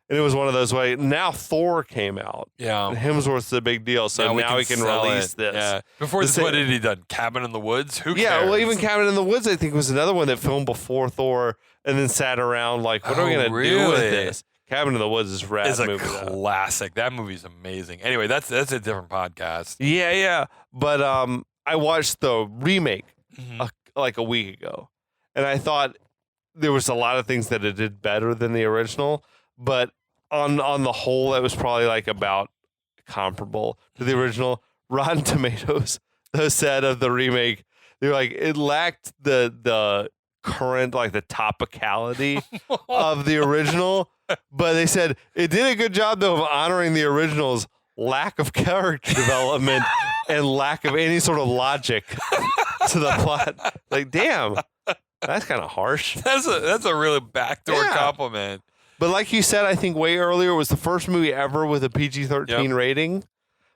[SPEAKER 3] And it was one of those now Thor came out.
[SPEAKER 2] Yeah.
[SPEAKER 3] And Hemsworth's a big deal. So now we can
[SPEAKER 2] sell
[SPEAKER 3] release
[SPEAKER 2] it.
[SPEAKER 3] this.
[SPEAKER 2] Yeah. Before this, what had he done? Cabin in the Woods? Who cares?
[SPEAKER 3] Yeah, well, even Cabin in the Woods, I think, was another one that filmed before Thor and then sat around like, what are we going to do with this? Cabin in the Woods is rad.
[SPEAKER 2] It's a
[SPEAKER 3] movie,
[SPEAKER 2] classic. That movie's amazing. Anyway, that's a different podcast.
[SPEAKER 3] Yeah. But I watched the remake like a week ago. And I thought there was a lot of things that it did better than the original. But on the whole, it was probably like about comparable to the original. Rotten Tomatoes, though, said of the remake, they were like, it lacked the current, like the topicality of the original. But they said it did a good job, though, of honoring the original's lack of character development and lack of any sort of logic to the plot. Like, damn, that's kind of harsh.
[SPEAKER 2] That's a really backdoor compliment.
[SPEAKER 3] But like you said, I think way earlier, it was the first movie ever with a PG-13 rating,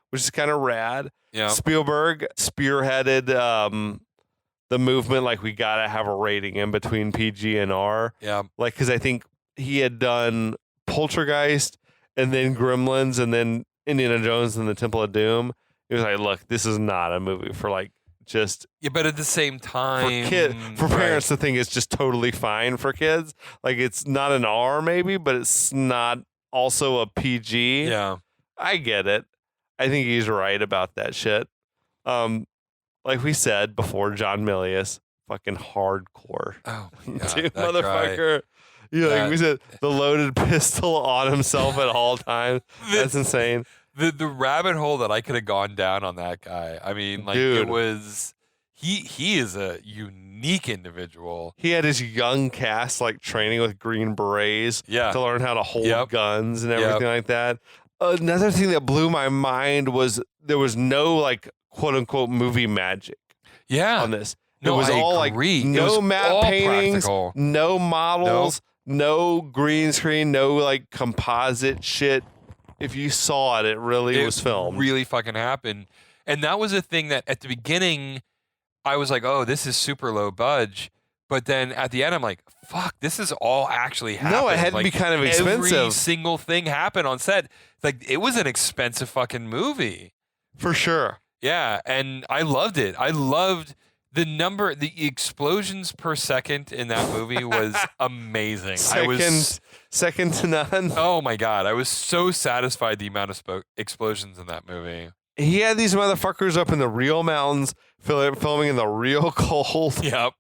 [SPEAKER 3] which is kind of rad.
[SPEAKER 2] Yeah.
[SPEAKER 3] Spielberg spearheaded the movement, like we got to have a rating in between PG and R.
[SPEAKER 2] Yeah.
[SPEAKER 3] Like, because I think he had done Poltergeist and then Gremlins and then Indiana Jones and the Temple of Doom. He was like, look, this is not a movie for like just
[SPEAKER 2] but at the same time,
[SPEAKER 3] for parents to think it's just totally fine for kids. Like, it's not an R maybe, but it's not also a PG.
[SPEAKER 2] Yeah.
[SPEAKER 3] I get it. I think he's right about that shit. Like we said before, John Milius, fucking hardcore.
[SPEAKER 2] Oh,
[SPEAKER 3] Dude,
[SPEAKER 2] that
[SPEAKER 3] motherfucker.
[SPEAKER 2] guy.
[SPEAKER 3] Yeah, like we said, the loaded pistol on himself at all times. That's insane.
[SPEAKER 2] The rabbit hole that I could have gone down on that guy. I mean, like,
[SPEAKER 3] Dude.
[SPEAKER 2] it was he is a unique individual.
[SPEAKER 3] He had his young cast like training with Green Berets to learn how to hold guns and everything like that. Another thing that blew my mind was there was no like quote unquote movie magic on this.
[SPEAKER 2] No,
[SPEAKER 3] it was
[SPEAKER 2] I
[SPEAKER 3] all
[SPEAKER 2] agree.
[SPEAKER 3] like no matte paintings,
[SPEAKER 2] practical.
[SPEAKER 3] no models, no green screen, no like composite shit. If you saw it, it really was filmed.
[SPEAKER 2] Really fucking happened. And that was a thing that at the beginning I was like, oh, this is super low budge. But then at the end, I'm like, fuck, this is all actually happened.
[SPEAKER 3] No, it had to be kind of expensive.
[SPEAKER 2] Every single thing happened on set. Like, it was an expensive fucking movie.
[SPEAKER 3] For sure.
[SPEAKER 2] Yeah, and I loved it. I loved the explosions per second in that movie was amazing.
[SPEAKER 3] Second to none.
[SPEAKER 2] Oh my God, I was so satisfied the amount of explosions in that movie.
[SPEAKER 3] He had these motherfuckers up in the real mountains filming in the real cold.
[SPEAKER 2] Yep.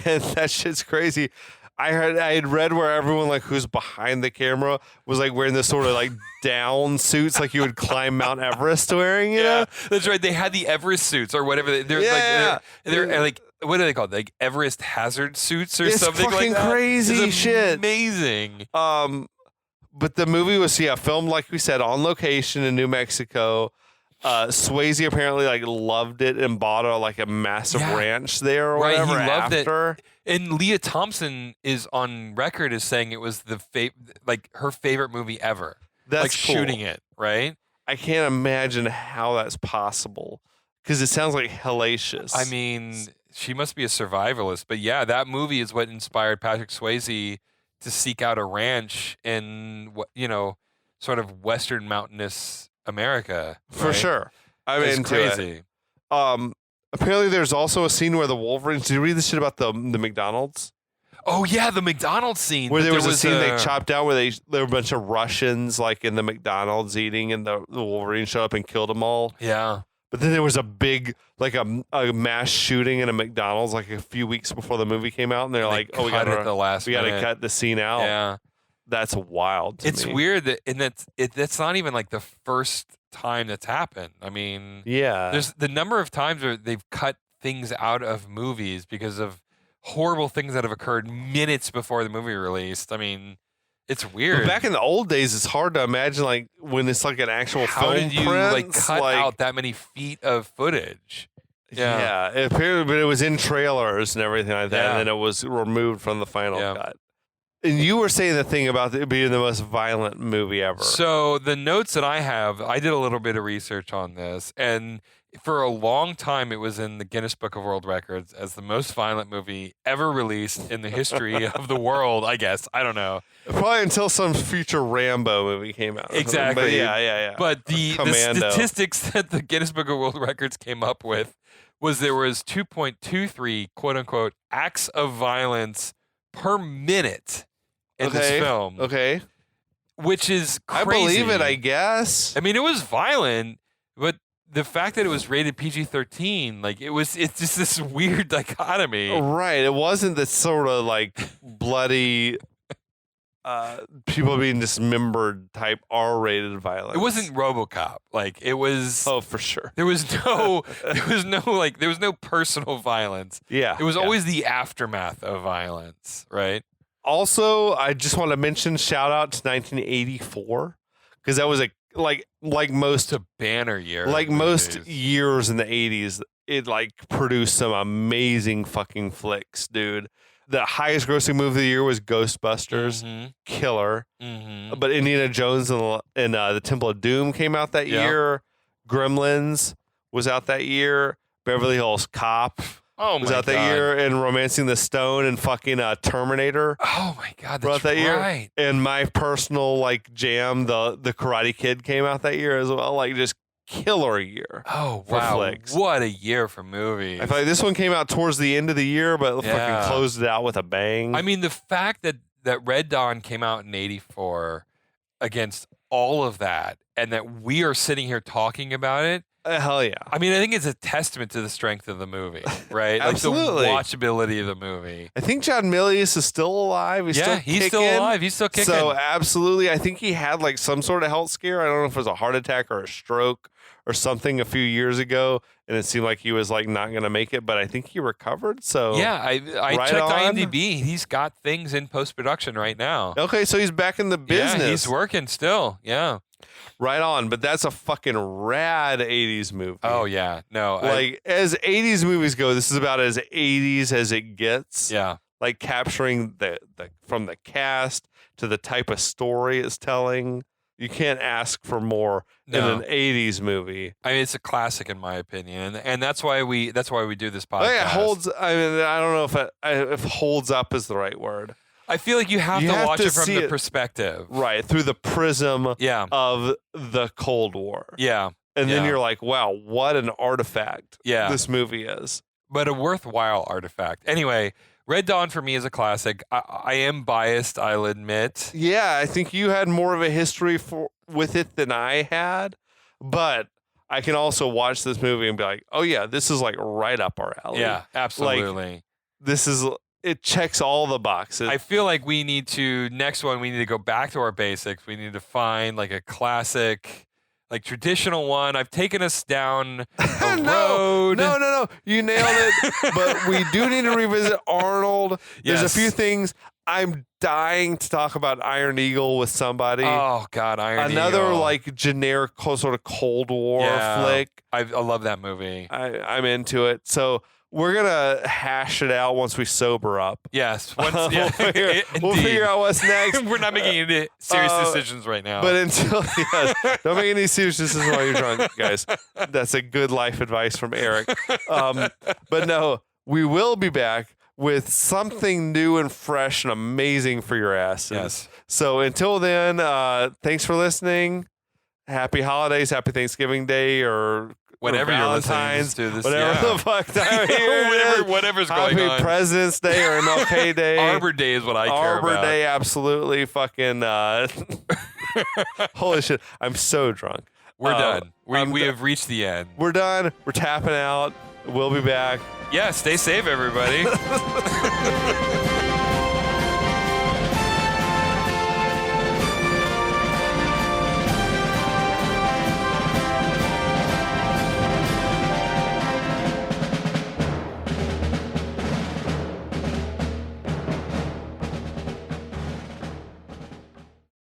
[SPEAKER 3] And that shit's crazy. I had read where everyone like who's behind the camera was like wearing this sort of like down suits like you would climb Mount Everest wearing, you know?
[SPEAKER 2] That's right. They had the Everest suits or whatever. They're like what are they called? Like Everest hazard suits or something like that.
[SPEAKER 3] It's fucking crazy shit.
[SPEAKER 2] Amazing.
[SPEAKER 3] But the movie was filmed like we said on location in New Mexico. Swayze apparently like loved it and bought a massive ranch there or whatever.
[SPEAKER 2] He loved
[SPEAKER 3] after.
[SPEAKER 2] it. And Leah Thompson is on record as saying it was her favorite movie ever.
[SPEAKER 3] That's
[SPEAKER 2] like
[SPEAKER 3] cool.
[SPEAKER 2] shooting it, right?
[SPEAKER 3] I can't imagine how that's possible because it sounds like hellacious.
[SPEAKER 2] I mean, she must be a survivalist, but yeah, that movie is what inspired Patrick Swayze to seek out a ranch in sort of Western mountainous America.
[SPEAKER 3] For
[SPEAKER 2] right?
[SPEAKER 3] sure. I'm
[SPEAKER 2] it's
[SPEAKER 3] into
[SPEAKER 2] crazy.
[SPEAKER 3] it. Apparently there's also a scene where the Wolverines, did you read this shit about the McDonald's?
[SPEAKER 2] Oh yeah, the McDonald's scene.
[SPEAKER 3] Where there was a scene they chopped out where there were a bunch of Russians like in the McDonald's eating and the Wolverine showed up and killed them all.
[SPEAKER 2] Yeah.
[SPEAKER 3] But then there was a big, like a mass shooting in a McDonald's like a few weeks before the movie came out, and they're like, "Oh, we got
[SPEAKER 2] at the last
[SPEAKER 3] to
[SPEAKER 2] minute.
[SPEAKER 3] cut the scene out."
[SPEAKER 2] Yeah,
[SPEAKER 3] That's wild. To
[SPEAKER 2] it's
[SPEAKER 3] me.
[SPEAKER 2] weird that, and that's not even like the first time that's happened. I mean,
[SPEAKER 3] Yeah.
[SPEAKER 2] there's the number of times where they've cut things out of movies because of horrible things that have occurred minutes before the movie released. I mean, it's weird.
[SPEAKER 3] But back in the old days, it's hard to imagine like when it's like an actual
[SPEAKER 2] How
[SPEAKER 3] film
[SPEAKER 2] did you like
[SPEAKER 3] prints,
[SPEAKER 2] cut out that many feet of footage?
[SPEAKER 3] Yeah, it appeared, but it was in trailers and everything like that,
[SPEAKER 2] Yeah.
[SPEAKER 3] and then it was removed from the final
[SPEAKER 2] Yeah.
[SPEAKER 3] cut. And you were saying the thing about it being the most violent movie ever.
[SPEAKER 2] So the notes that I have, I did a little bit of research on this, and for a long time, it was in the Guinness Book of World Records as the most violent movie ever released in the history of the world. I guess I don't know.
[SPEAKER 3] Probably until some future Rambo movie came out.
[SPEAKER 2] Exactly.
[SPEAKER 3] But yeah.
[SPEAKER 2] But the
[SPEAKER 3] Commando.
[SPEAKER 2] statistics that the Guinness Book of World Records came up with was there was 2.23 quote unquote acts of violence per minute in this film,
[SPEAKER 3] Okay.
[SPEAKER 2] which is crazy.
[SPEAKER 3] I believe it, I guess.
[SPEAKER 2] I mean, it was violent, but the fact that it was rated PG-13, like it's just this weird dichotomy.
[SPEAKER 3] Right. It wasn't the sort of like bloody people being dismembered type R-rated violence.
[SPEAKER 2] It wasn't RoboCop. Like it was.
[SPEAKER 3] Oh, for sure.
[SPEAKER 2] There was no personal violence.
[SPEAKER 3] Yeah.
[SPEAKER 2] It was
[SPEAKER 3] yeah.
[SPEAKER 2] always the aftermath of violence, right?
[SPEAKER 3] Also, I just want to mention shout out to 1984 because that was like most
[SPEAKER 2] It's a banner year. of
[SPEAKER 3] like most
[SPEAKER 2] movies.
[SPEAKER 3] years in the 80s, it like produced some amazing fucking flicks, dude. The highest grossing movie of the year was Ghostbusters,
[SPEAKER 2] Mhm,
[SPEAKER 3] killer.
[SPEAKER 2] mhm.
[SPEAKER 3] But Indiana Jones and the Temple of Doom came out that
[SPEAKER 2] Yeah.
[SPEAKER 3] year. Gremlins was out that year. Beverly Hills Cop
[SPEAKER 2] Oh
[SPEAKER 3] was
[SPEAKER 2] my
[SPEAKER 3] out that
[SPEAKER 2] God.
[SPEAKER 3] year, and Romancing the Stone and fucking Terminator.
[SPEAKER 2] Oh my God,
[SPEAKER 3] Brought
[SPEAKER 2] that's
[SPEAKER 3] that year.
[SPEAKER 2] right.
[SPEAKER 3] And my personal like jam, the Karate Kid came out that year as well. Like just killer year.
[SPEAKER 2] Oh
[SPEAKER 3] for
[SPEAKER 2] wow,
[SPEAKER 3] flicks.
[SPEAKER 2] what a year for movies.
[SPEAKER 3] I feel like this one came out towards the end of the year, but
[SPEAKER 2] Yeah.
[SPEAKER 3] fucking closed it out with a bang.
[SPEAKER 2] I mean, the fact that Red Dawn came out in '84 against all of that, and that we are sitting here talking about it.
[SPEAKER 3] Hell yeah.
[SPEAKER 2] I mean, I think it's a testament to the strength of the movie, right?
[SPEAKER 3] Absolutely.
[SPEAKER 2] Like the watchability of the movie.
[SPEAKER 3] I think John Milius is still alive. He's still
[SPEAKER 2] He's still
[SPEAKER 3] kicking.
[SPEAKER 2] alive. He's still kicking.
[SPEAKER 3] So absolutely, I think he had like some sort of health scare. I don't know if it was a heart attack or a stroke or something a few years ago, and it seemed like he was like not going to make it. But I think he recovered. So
[SPEAKER 2] yeah, I
[SPEAKER 3] right
[SPEAKER 2] checked
[SPEAKER 3] on.
[SPEAKER 2] IMDb. He's got things in post production right now.
[SPEAKER 3] Okay, so he's back in the business.
[SPEAKER 2] Yeah, he's working still. Yeah.
[SPEAKER 3] Right on. But that's a fucking rad 80s movie.
[SPEAKER 2] Oh yeah. No.
[SPEAKER 3] Like as 80s movies go, this is about as 80s as it gets.
[SPEAKER 2] yeah.
[SPEAKER 3] Like capturing the from the cast to the type of story it's telling. You can't ask for more in
[SPEAKER 2] No.
[SPEAKER 3] an 80s movie.
[SPEAKER 2] I mean, it's a classic in my opinion, and that's why we do this podcast.
[SPEAKER 3] It holds. I mean, I don't know if holds up is the right word.
[SPEAKER 2] I feel like you have to watch
[SPEAKER 3] to
[SPEAKER 2] it from
[SPEAKER 3] see
[SPEAKER 2] the
[SPEAKER 3] it-
[SPEAKER 2] perspective.
[SPEAKER 3] Right through the prism
[SPEAKER 2] Yeah.
[SPEAKER 3] of the Cold War,
[SPEAKER 2] Yeah.
[SPEAKER 3] and then
[SPEAKER 2] yeah.
[SPEAKER 3] you're like, wow, what an artifact
[SPEAKER 2] Yeah.
[SPEAKER 3] this movie is.
[SPEAKER 2] But a worthwhile artifact. Anyway, Red Dawn for me is a classic. I am biased, I'll admit.
[SPEAKER 3] Yeah, I think you had more of a history with it than I had, but I can also watch this movie and be like, oh yeah, this is like right up our alley.
[SPEAKER 2] Yeah, absolutely.
[SPEAKER 3] It checks all the boxes.
[SPEAKER 2] I feel like we need to we need to go back to our basics. We need to find like a classic, like traditional one. I've taken us down a road.
[SPEAKER 3] No. You nailed it. But we do need to revisit Arnold. There's
[SPEAKER 2] Yes.
[SPEAKER 3] a few things. I'm dying to talk about Iron Eagle with somebody.
[SPEAKER 2] Oh God, Iron
[SPEAKER 3] Another
[SPEAKER 2] Eagle.
[SPEAKER 3] like generic sort of Cold War
[SPEAKER 2] Yeah.
[SPEAKER 3] flick.
[SPEAKER 2] I love that movie.
[SPEAKER 3] I'm into it. So we're gonna hash it out once we sober up.
[SPEAKER 2] Yes.
[SPEAKER 3] we'll,
[SPEAKER 2] Yeah,
[SPEAKER 3] figure, we'll
[SPEAKER 2] indeed.
[SPEAKER 3] figure out what's next.
[SPEAKER 2] We're not making any serious
[SPEAKER 3] Uh,
[SPEAKER 2] decisions right now.
[SPEAKER 3] But until don't make any serious decisions while you're drunk, guys. That's a good life advice from Eric. But no, we will be back with something new and fresh and amazing for your asses.
[SPEAKER 2] Yes.
[SPEAKER 3] So until then, thanks for listening. Happy holidays, happy Thanksgiving Day, or
[SPEAKER 2] Whenever you're listening
[SPEAKER 3] Valentine's,
[SPEAKER 2] to this,
[SPEAKER 3] whatever
[SPEAKER 2] yeah.
[SPEAKER 3] the fuck time of year it is.
[SPEAKER 2] Whatever's going
[SPEAKER 3] Happy
[SPEAKER 2] on.
[SPEAKER 3] President's Day or MLK Day.
[SPEAKER 2] Arbor Day is what I care
[SPEAKER 3] Arbor
[SPEAKER 2] about.
[SPEAKER 3] Day, absolutely fucking. Holy shit, I'm so drunk.
[SPEAKER 2] We're done.
[SPEAKER 3] I'm
[SPEAKER 2] We
[SPEAKER 3] d-
[SPEAKER 2] have reached the end.
[SPEAKER 3] We're done. We're tapping out. We'll be back.
[SPEAKER 2] Yeah, stay safe, everybody.